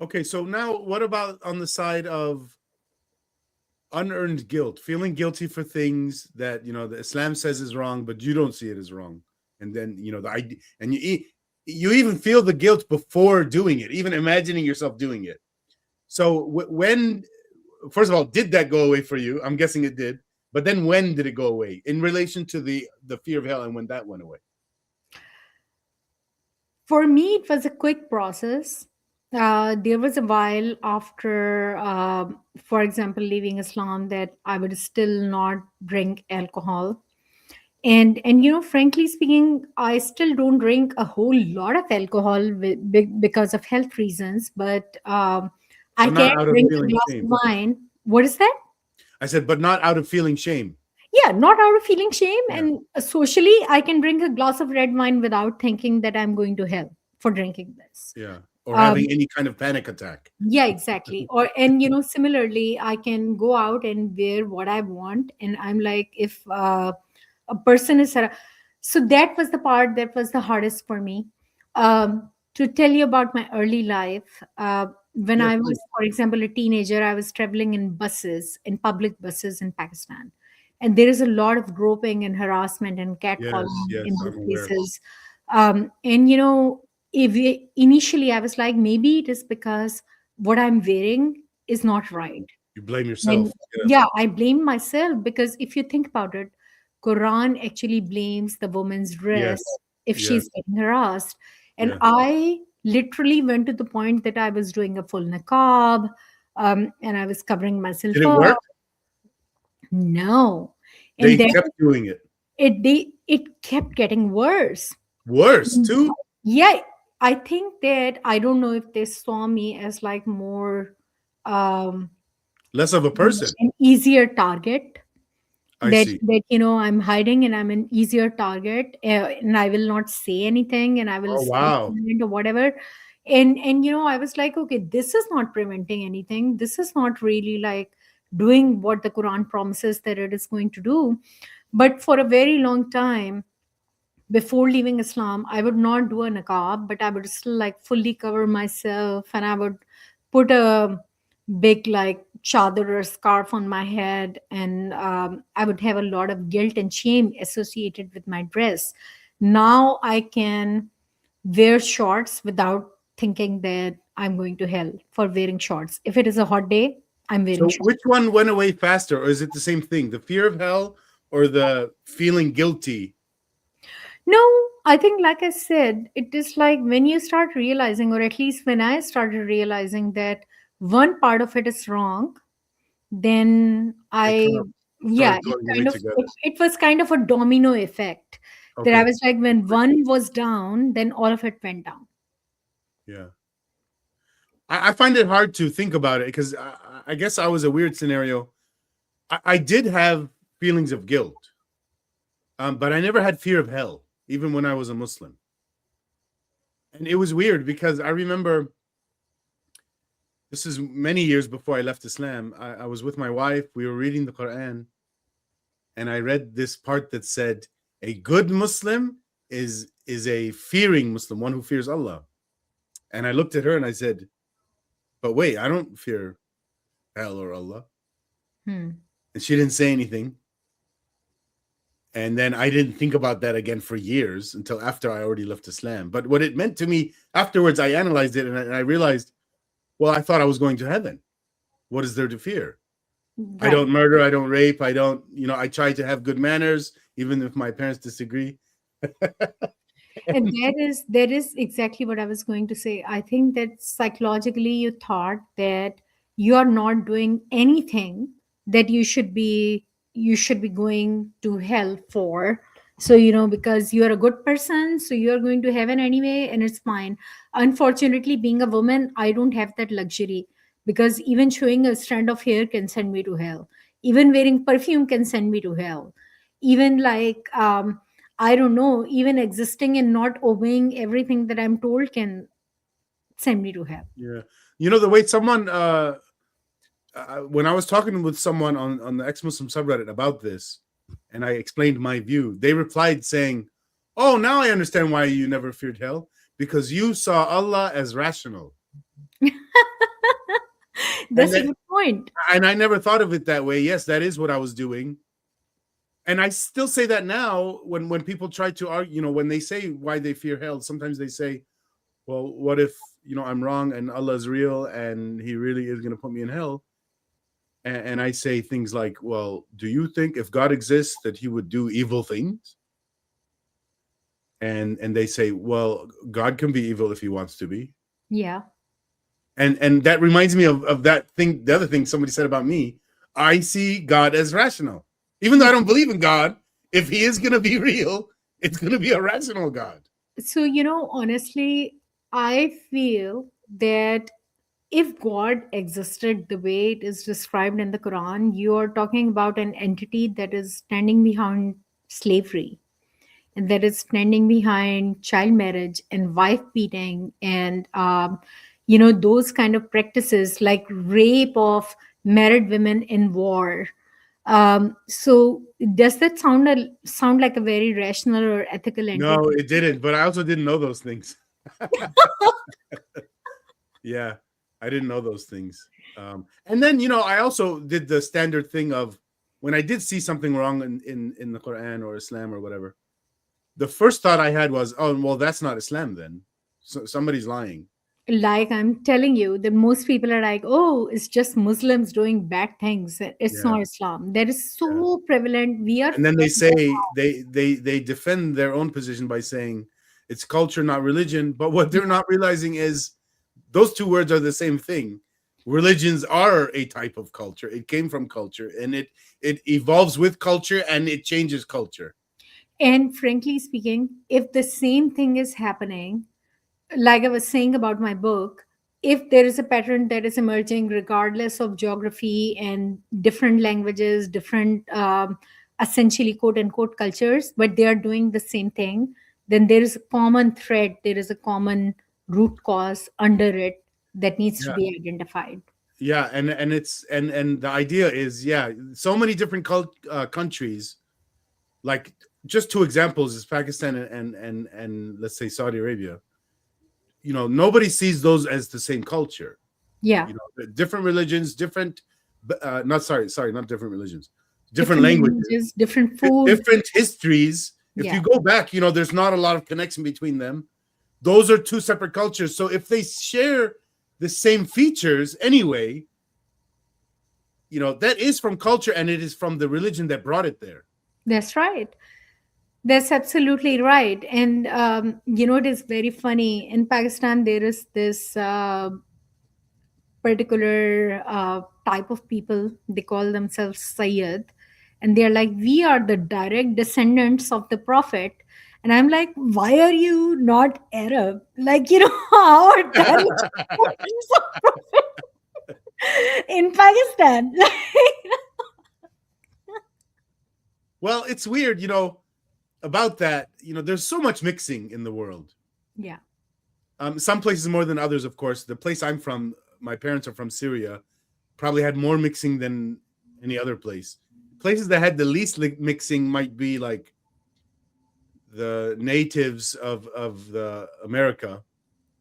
Okay, so now what about on the side of unearned guilt, feeling guilty for things that the Islam says is wrong, but you don't see it as wrong, and then the idea, and you even feel the guilt before doing it, even imagining yourself doing it. So when, first of all, did that go away for you? I'm guessing it did, but then when did it go away in relation to the fear of hell, and when that went away? For me, it was a quick process. There was a while after, for example, leaving Islam, that I would still not drink alcohol. And frankly speaking, I still don't drink a whole lot of alcohol because of health reasons. But I But not can out of drink a feeling glass of shame. wine. What is that? I said, but not out of feeling shame. Yeah, not out of feeling shame. Yeah. And socially, I can drink a glass of red wine without thinking that I'm going to hell for drinking this. Yeah. Or Um, having any kind of panic attack. yeah, exactly. And similarly, I can go out and wear what I want, and I'm like, if a person is so that was the part that was the hardest for me. To tell you about my early life, when Yes, I was, please. for example, a teenager, I was traveling in buses, in public buses in Pakistan, and there is a lot of groping and harassment and Yes, catcalling in yes, those I'm aware. places. And if initially I was like, maybe it is because what I'm wearing is not right. You blame And yourself. Yes, yeah, I blame myself, because if you think about it, Quran actually blames the woman's dress yes, if yes, she's getting harassed. And yeah. I literally went to the point that I was doing a full niqab, and I was covering Did myself it up. work? No. And They then kept doing it. it kept getting worse. Worse too. Yeah, I think that, I don't know if they saw me as like more um Less of a person. an easier target, I see. that I'm hiding and I'm an easier target, and I will not say anything, and I will Oh stay wow. silent or whatever. And I was like, okay, this is not preventing anything, this is not really like doing what the Quran promises that it is going to do. But for a very long time before leaving Islam, I would not do a niqab, but I would still like fully cover myself, and I would put a big like chadar or scarf on my head, and I would have a lot of guilt and shame associated with my dress. Now I can wear shorts without thinking that I'm going to hell for wearing shorts. If it is a hot day, I'm wearing So shorts. which one went away faster, or is it the same thing? The fear of hell or the feeling guilty? No, I think, like I said, it is like when you start realizing, or at least when I started realizing that one part of it is wrong, then It I, kind of yeah, started it going away kind of, together. it was kind of a domino effect that I Okay. was like, when one was down, then all of it went down. Yeah. I find it hard to think about it because I guess I was a weird scenario. I did have feelings of guilt, but I never had fear of hell, even when I was a Muslim. And it was weird because I remember this is many years before I left Islam. I was with my wife. We were reading the Quran, and I read this part that said, "A good Muslim is a fearing Muslim, one who fears Allah." And I looked at her and I said, "But wait, I don't fear hell or Allah." Hmm. And she didn't say anything. And then I didn't think about that again for years until after I already left Islam. But what it meant to me afterwards, I analyzed it and I realized, well, I thought I was going to heaven. What is there to fear? I Right. don't murder. I don't rape. I don't, I try to have good manners, even if my parents disagree. And that is exactly what I was going to say. I think that psychologically you thought that you are not doing anything that you should be going to hell for. So because you are a good person, so you are going to heaven anyway, and it's fine. Unfortunately, being a woman, I don't have that luxury, because even showing a strand of hair can send me to hell. Even wearing perfume can send me to hell. Even like I don't know, even existing and not obeying everything that I'm told can send me to hell. Yeah. The way someone, when I was talking with someone on the ex-Muslim subreddit about this, and I explained my view, they replied saying, Oh, now I understand why you never feared hell, because you saw Allah as rational. And That's a good point. I never thought of it that way. Yes, that is what I was doing. And I still say that now when people try to argue, when they say why they fear hell, sometimes they say, well, what if, I'm wrong and Allah is real and he really is going to put me in hell? And I say things like, well, do you think if God exists that he would do evil things? And they say, well, God can be evil if he wants to be. Yeah. And that reminds me of that thing, the other thing somebody said about me. I see God as rational. Even though I don't believe in God, if he is going to be real, it's going to be a rational God. So, honestly, I feel that if God existed the way it is described in the Quran, you are talking about an entity that is standing behind slavery, and that is standing behind child marriage and wife beating and those kind of practices like rape of married women in war. So does that sound like a very rational or ethical No, entity? it didn't. But I also didn't know those things. Yeah, I didn't know those things. And then, I also did the standard thing of when I did see something wrong in the Quran or Islam or whatever, the first thought I had was, oh, well, that's not Islam then. So somebody's lying. Like I'm telling you that most people are like, oh, it's just Muslims doing bad things. It's Yeah, not Islam. That is yeah. so prevalent. We are And then they say they defend their own position by saying it's culture, not religion. But what they're not realizing is those two words are the same thing. Religions are a type of culture. It came from culture, and it evolves with culture, and it changes culture. And frankly speaking, if the same thing is happening, like I was saying about my book, if there is a pattern that is emerging regardless of geography and different languages, different essentially quote unquote cultures, but they are doing the same thing, then there is a common thread, there is a common root cause under it that needs to Yeah, be identified. yeah, and it's and the idea is, yeah, so many different countries. Like just two examples is Pakistan and let's say Saudi Arabia. Nobody sees those as the same culture. Yeah. Different religions, different, not sorry, not different religions, different Different languages, languages, different food. different histories. If Yeah. you go back, there's not a lot of connection between them. Those are two separate cultures. So if they share the same features anyway, that is from culture and it is from the religion that brought it there. That's right. That's absolutely right. And, it is very funny. In Pakistan, there is this particular type of people, they call themselves Sayyid. And they're like, we are the direct descendants of the Prophet. And I'm like, why are you not Arab? Like, how are direct descendants of Prophet in Pakistan? Well, it's weird, about that. There's so much mixing in the world. Yeah. Some places more than others, of course. The place I'm from, my parents are from Syria, probably had more mixing than any other place. Places that had the least mixing might be like the natives of the America.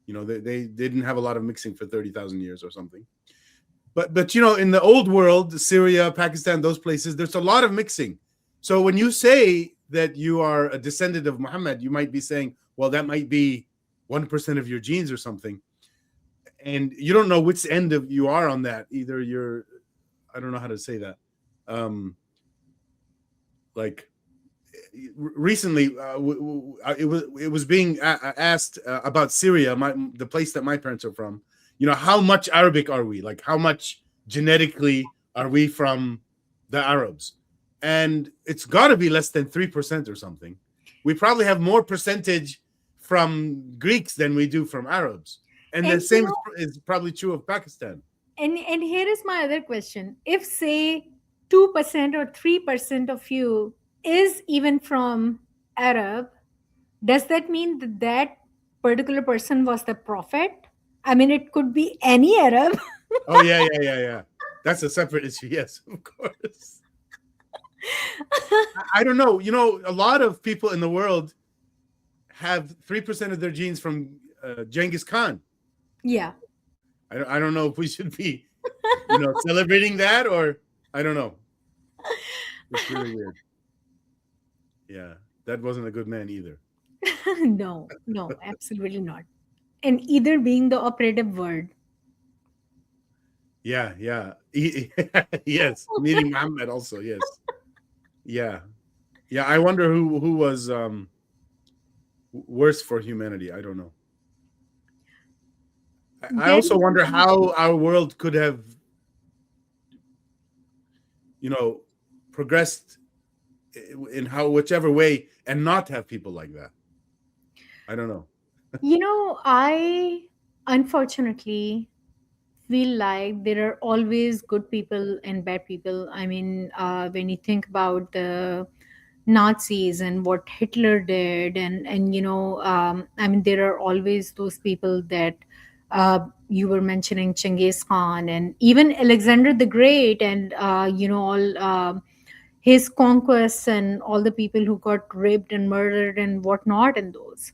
They didn't have a lot of mixing for 30,000 years or something. But in the old world, Syria, Pakistan, those places, there's a lot of mixing. So when you say that you are a descendant of Muhammad, you might be saying, well, that might be 1% of your genes or something. And you don't know which end of you are on that. Either you're, I don't know how to say that. Like recently, it was being asked about Syria, the place that my parents are from. How much Arabic are we? Like, how much genetically are we from the Arabs? And it's got to be less than 3% or something. We probably have more percentage from Greeks than we do from Arabs. And the And same is probably true of Pakistan. and here is my other question. If say 2% or 3% of you is even from Arab, does that mean that that particular person was the prophet? I mean, it could be any Arab. Oh, yeah. That's a separate issue. Yes, of course. I don't know. A lot of people in the world have 3% of their genes from Genghis Khan. Yeah. I don't know if we should be, celebrating that, or I don't know. It's really weird. Yeah, that wasn't a good man either. No, no, absolutely not. And either being the operative word. Yeah, yeah. Yes, meeting Muhammad also. Yes, yeah, yeah. I wonder who was worse for humanity. I don't know. I There also is wonder how our world could have, you know, progressed in how whichever way and not have people like that. I don't know. I unfortunately feel like there are always good people and bad people. I mean, when you think about the Nazis and what Hitler did, I mean, there are always those people that you were mentioning, Genghis Khan, and even Alexander the Great, and all. His conquests and all the people who got raped and murdered and whatnot and those.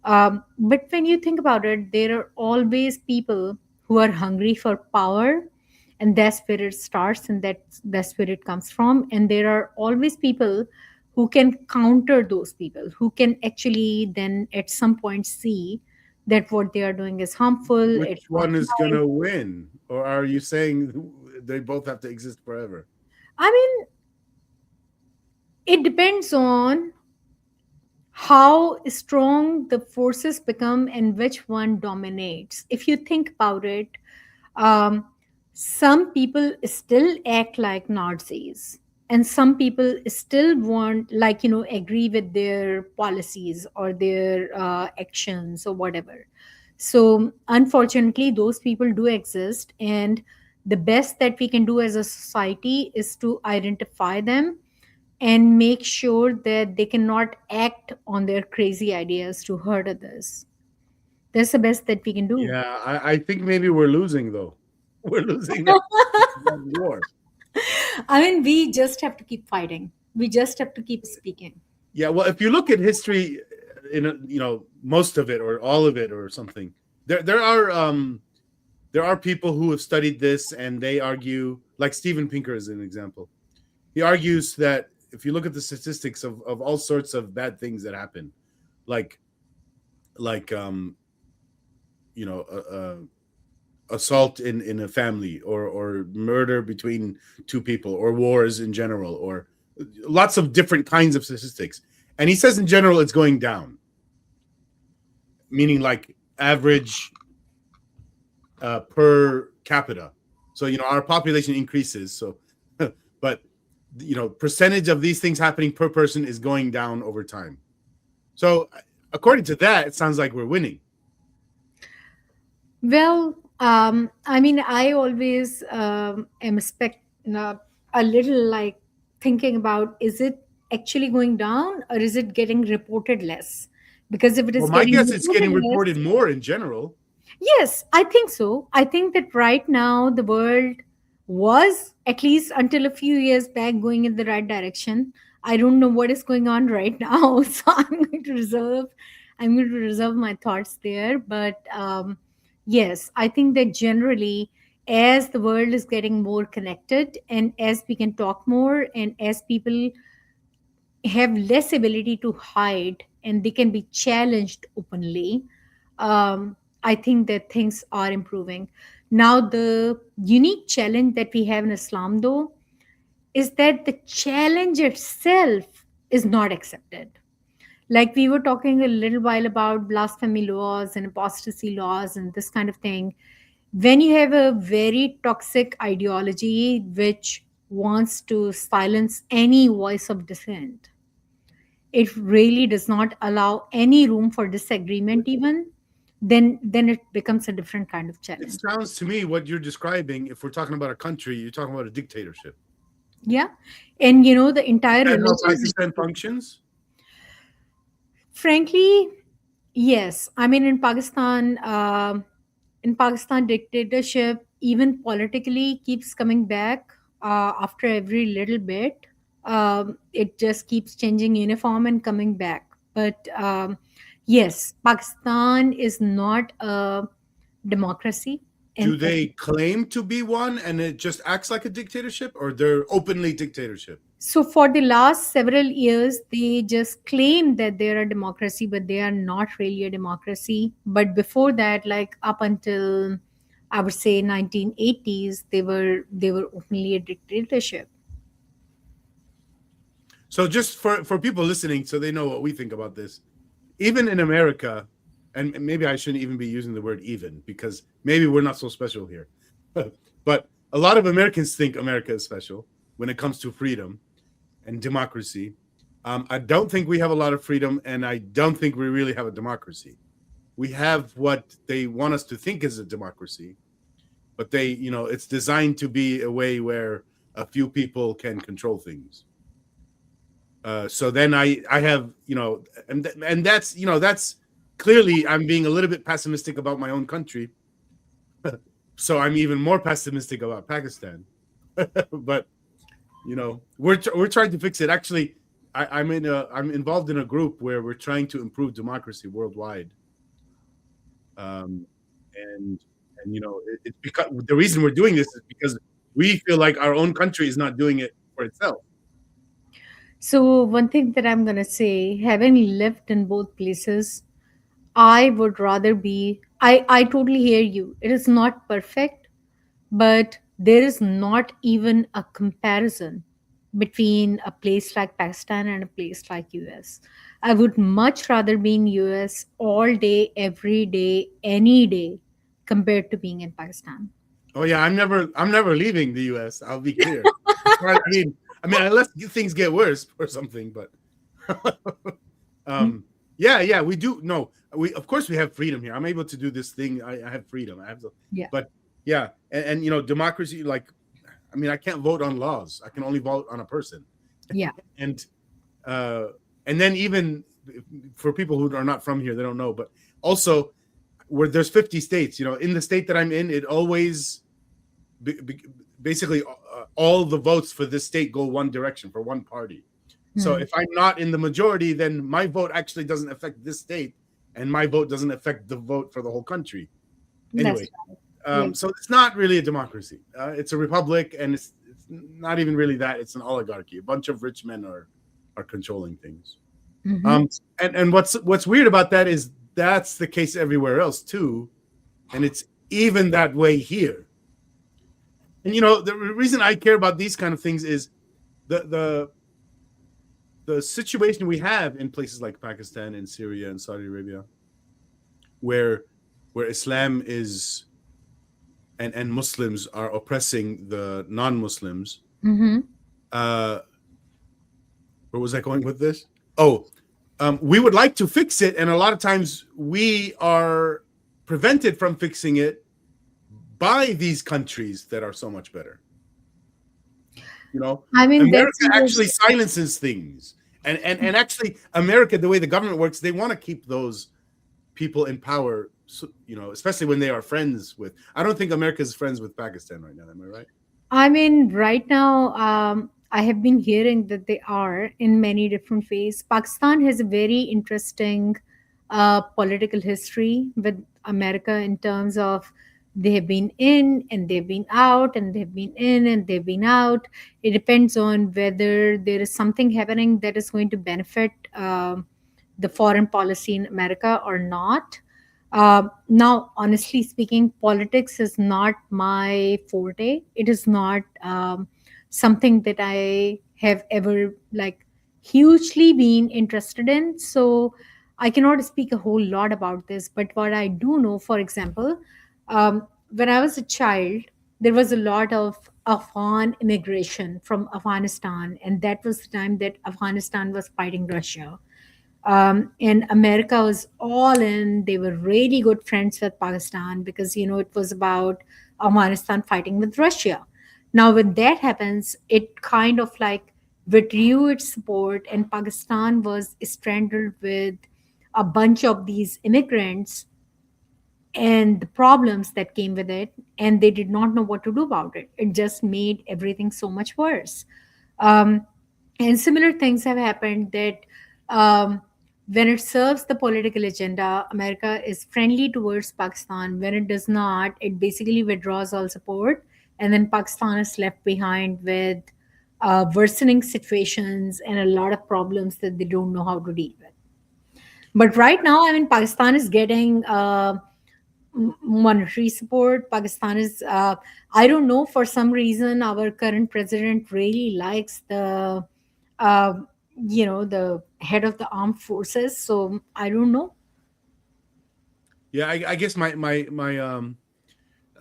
But when you think about it, there are always people who are hungry for power, and that's where it starts, and that's where it comes from. And there are always people who can counter those people, who can actually then at some point see that what they are doing is harmful, Which it's not one is right. gonna win, or are you saying they both have to exist forever? I mean, it depends on how strong the forces become and which one dominates. If you think about it, um, some people still act like Nazis, and some people still want, like, agree with their policies or their actions or whatever. So, unfortunately, those people do exist, and the best that we can do as a society is to identify them and make sure that they cannot act on their crazy ideas to hurt others. That's the best that we can do. Yeah, I think maybe we're losing though. We're losing that war. I mean, we just have to keep fighting. We just have to keep speaking. Yeah, well, if you look at history, most of it or all of it or something, there are people who have studied this and they argue, like Steven Pinker is an example. He argues that if you look at the statistics of all sorts of bad things that happen, like like you know assault in a family, or murder between two people, or wars in general, or lots of different kinds of statistics, and he says in general it's going down, meaning like average per capita. So our population increases, so but percentage of these things happening per person is going down over time. So according to that, it sounds like we're winning. Well, I mean, I always am a little like thinking about, is it actually going down or is it getting reported less? Because if it Well, is my getting guess it's reported getting reported less, more in general. yes, I think so. I think that right now the world was, at least until a few years back, going in the right direction. I don't know what is going on right now, so I'm going to reserve my thoughts there. But yes, I think that generally, as the world is getting more connected, and as we can talk more, and as people have less ability to hide and they can be challenged openly, I think that things are improving. Now, the unique challenge that we have in Islam, though, is that the challenge itself is not accepted. Like we were talking a little while about blasphemy laws and apostasy laws and this kind of thing. When you have a very toxic ideology which wants to silence any voice of dissent, it really does not allow any room for disagreement even, then it becomes a different kind of It challenge. sounds to me what you're describing, if we're talking about a country, you're talking about a dictatorship. Yeah. And the Is entire that how religion, Pakistan functions? frankly, yes. I mean, in Pakistan, dictatorship, even politically, keeps coming back after every little bit. It just keeps changing uniform and coming back. But Yes, Pakistan is not a democracy. Do And they claim to be one and it just acts like a dictatorship, or they're openly dictatorship? so for the last several years, they just claim that they're a democracy, but they are not really a democracy. But before that, like up until I would say 1980s, they were openly a dictatorship. So just for people listening, so they know what we think about this, even in America, and maybe I shouldn't even be using the word even, because maybe we're not so special here. But a lot of Americans think America is special when it comes to freedom and democracy. I don't think we have a lot of freedom, and I don't think we really have a democracy. We have what they want us to think is a democracy, but it's designed to be a way where a few people can control things. So then I have, and that's clearly I'm being a little bit pessimistic about my own country. So I'm even more pessimistic about Pakistan. But we're trying to fix it. Actually, I'm involved in a group where we're trying to improve democracy worldwide. And it's because the reason we're doing this is because we feel like our own country is not doing it for itself. So one thing that I'm gonna say, having lived in both places, I would rather be. I totally hear you. It is not perfect, but there is not even a comparison between a place like Pakistan and a place like US. I would much rather be in US all day, every day, any day, compared to being in Pakistan. Oh yeah, I'm never leaving the U.S. I'll be clear. I mean, unless things get worse or something. But yeah, we do. No, we of course we have freedom here. I'm able to do this thing. I have freedom. I have the, Yeah. but yeah, and democracy. Like, I mean, I can't vote on laws. I can only vote on a person. Yeah. And uh, and then even for people who are not from here, they don't know. But also, where there's 50 states, in the state that I'm in, it always basically all the votes for this state go one direction for one party. So Hmm. if I'm not in the majority, then my vote actually doesn't affect this state, and my vote doesn't affect the vote for the whole country. That's Anyway, right. Yeah. so it's not really a democracy. It's a republic, and it's not even really that. It's an oligarchy. A bunch of rich men are controlling things. Hmm. And what's weird about that is that's the case everywhere else too, and it's even that way here. And the reason I care about these kind of things is the the the situation we have in places like Pakistan and Syria and Saudi Arabia, where Islam is and Muslims are oppressing the non-Muslims. Hmm. Uh, where was I going with this? Oh, we would like to fix it, and a lot of times we are prevented from fixing it by these countries that are so much better. I mean, that's America actually silences things, and actually America, the way the government works, they want to keep those people in power. So, especially when they are friends with. I don't think America is friends with Pakistan right now. Am I right? I mean, right now, I have been hearing that they are in many different ways. Pakistan has a very interesting political history with America in terms of they have been in and they've been out and they've been in and they've been out. It depends on whether there is something happening that is going to benefit the foreign policy in America or not. Now, honestly speaking, politics is not my forte. It is not something that I have ever like hugely been interested in. So I cannot speak a whole lot about this. But what I do know, for example, when I was a child, there was a lot of Afghan immigration from Afghanistan, and that was the time that Afghanistan was fighting Russia, and America was all in. They were really good friends with Pakistan because it was about Afghanistan fighting with Russia. Now, when that happens, it kind of like withdrew its support, and Pakistan was stranded with a bunch of these immigrants and the problems that came with it, and they did not know what to do about it. It just made everything so much worse. Um, and similar things have happened that. Um, When it serves the political agenda, America is friendly towards Pakistan. When it does not, it basically withdraws all support, and then Pakistan is left behind with worsening situations and a lot of problems that they don't know how to deal with. But right now, I mean, Pakistan is getting monetary support. Pakistan is, I don't know, for some reason, our current president really likes uh, the head of the armed forces. So I don't know. Yeah, I guess my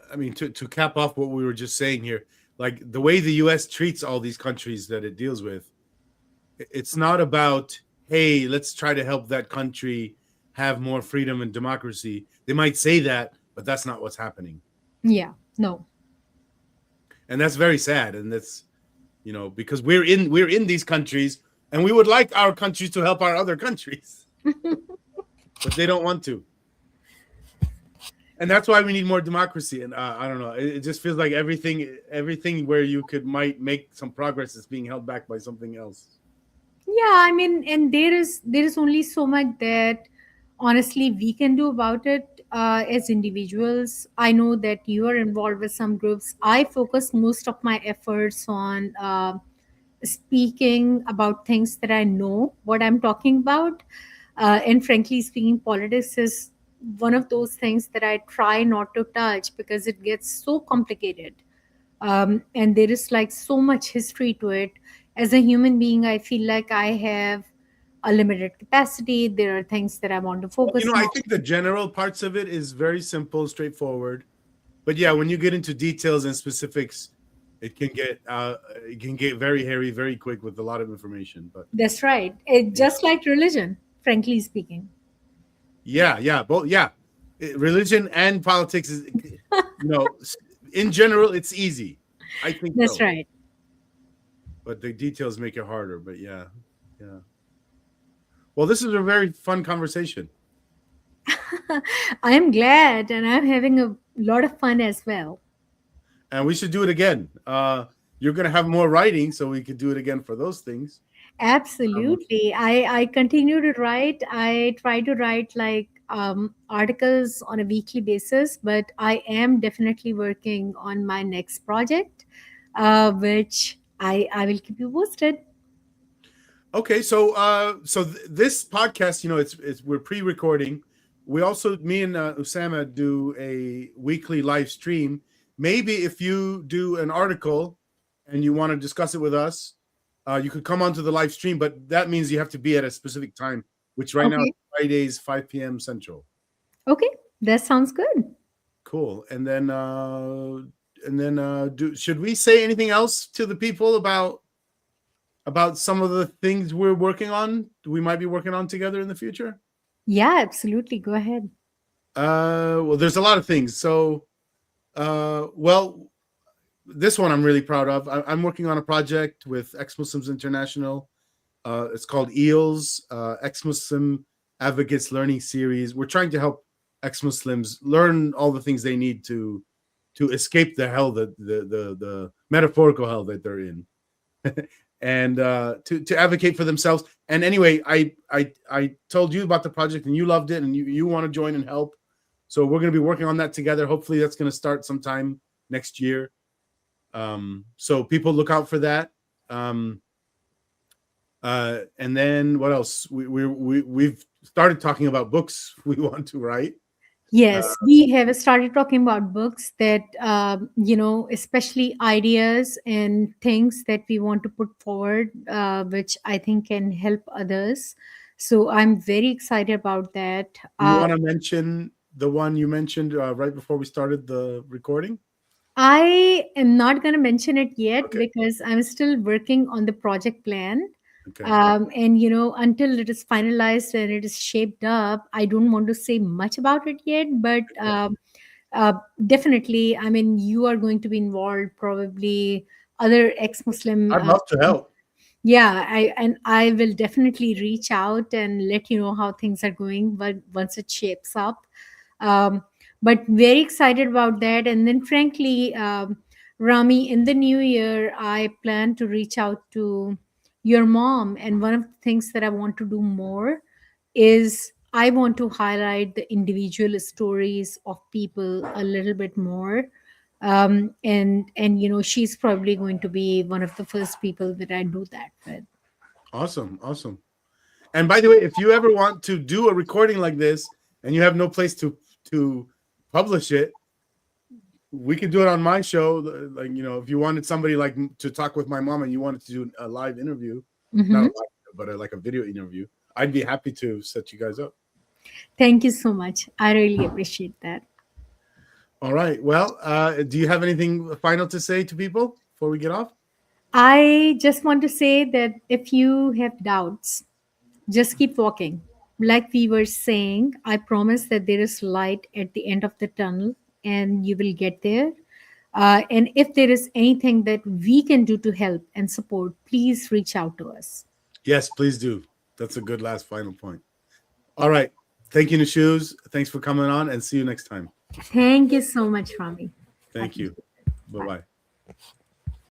I mean, to cap off what we were just saying here, like the way the U.S. treats all these countries that it deals with, it's not about, hey, let's try to help that country have more freedom and democracy. They might say that, but that's not what's happening, Yeah, no. and that's very sad. And that's, because we're in these countries, and we would like our countries to help our other countries, but they don't want to. And that's why we need more democracy. And I don't know, it just feels like everything where you might make some progress is being held back by something else. Yeah, I mean, and there is only so much that honestly we can do about it as individuals. I know that you are involved with some groups. I focus most of my efforts on speaking about things that I know what I'm talking about. And frankly speaking, politics is one of those things that I try not to touch because it gets so complicated. And there is like so much history to it. As a human being, I feel like I have a limited capacity. There are things that I want to Well, focus I on. think the general parts of it is very simple, straightforward. But yeah, when you get into details and specifics, it can get very hairy very quick with a lot of information. But That's right. It yeah, just like religion, frankly speaking. yeah, both, yeah. Religion and politics is, in general, it's easy. I think That's so, right. but the details make it harder. But yeah, yeah. Well, this is a very fun conversation, I'm glad, and I'm having a lot of fun as well. and we should do it again. You're gonna have more writing, so we could do it again for those things. Um, Absolutely. I continue to write. I try to write like articles on a weekly basis, but I am definitely working on my next project, which I will keep you posted. Okay, so this podcast, it's we're pre-recording. We also, me and Usama, do a weekly live stream. Maybe if you do an article and you want to discuss it with us, you could come onto the live stream, but that means you have to be at a specific time, which right now is Okay. Fridays 5 p.m. Central. Okay. That sounds good. Cool. And then do should we say anything else to the people about some of the things we're working on, we might be working on together in the future? Yeah, absolutely. Go ahead. Well, there's a lot of things. So, well, this one I'm really proud of. I'm working on a project with Ex Muslims International. It's called EALS, Ex Muslim Advocates Learning Series. We're trying to help ex Muslims learn all the things they need to escape the hell, the metaphorical hell that they're in. And to advocate for themselves. And anyway, I told you about the project, and you loved it, and you want to join and help. So we're going to be working on that together. Hopefully, that's going to start sometime next year. So people look out for that. And then what else? We've started talking about books we want to write. Uh, Yes, we have started talking about books that, especially ideas and things that we want to put forward, which I think can help others. So I'm very excited about that. do you want to mention the one you mentioned right before we started the recording? I am not going to mention it yet Okay. because I'm still working on the project plan. Okay. And, until it is finalized and it is shaped up, I don't want to say much about it yet. But uh, definitely, I mean, you are going to be involved, probably other ex Muslim. I'd love to help. Yeah, I will definitely reach out and let you know how things are going, but once it shapes up. um, but very excited about that. And then frankly, Rami, in the new year I plan to reach out to your mom, and one of the things that I want to do more is I want to highlight the individual stories of people a little bit more. And she's probably going to be one of the first people that I do that with. Awesome, awesome. And by the way, if you ever want to do a recording like this and you have no place to publish it, we could do it on my show. Like, if you wanted somebody like to talk with my mom and you wanted to do a live interview, not a live, but like a video interview, I'd be happy to set you guys up. Thank you so much. I really appreciate that. All right. Well, do you have anything final to say to people before we get off? I just want to say that if you have doubts, just keep walking. Like we were saying, I promise that there is light at the end of the tunnel and you will get there. And if there is anything that we can do to help and support, please reach out to us. Yes, please do. That's a good last final point. All right. Thank you, Nushuz. Thanks for coming on, and see you next time. Thank you so much, Rami. Thank you. Bye-bye.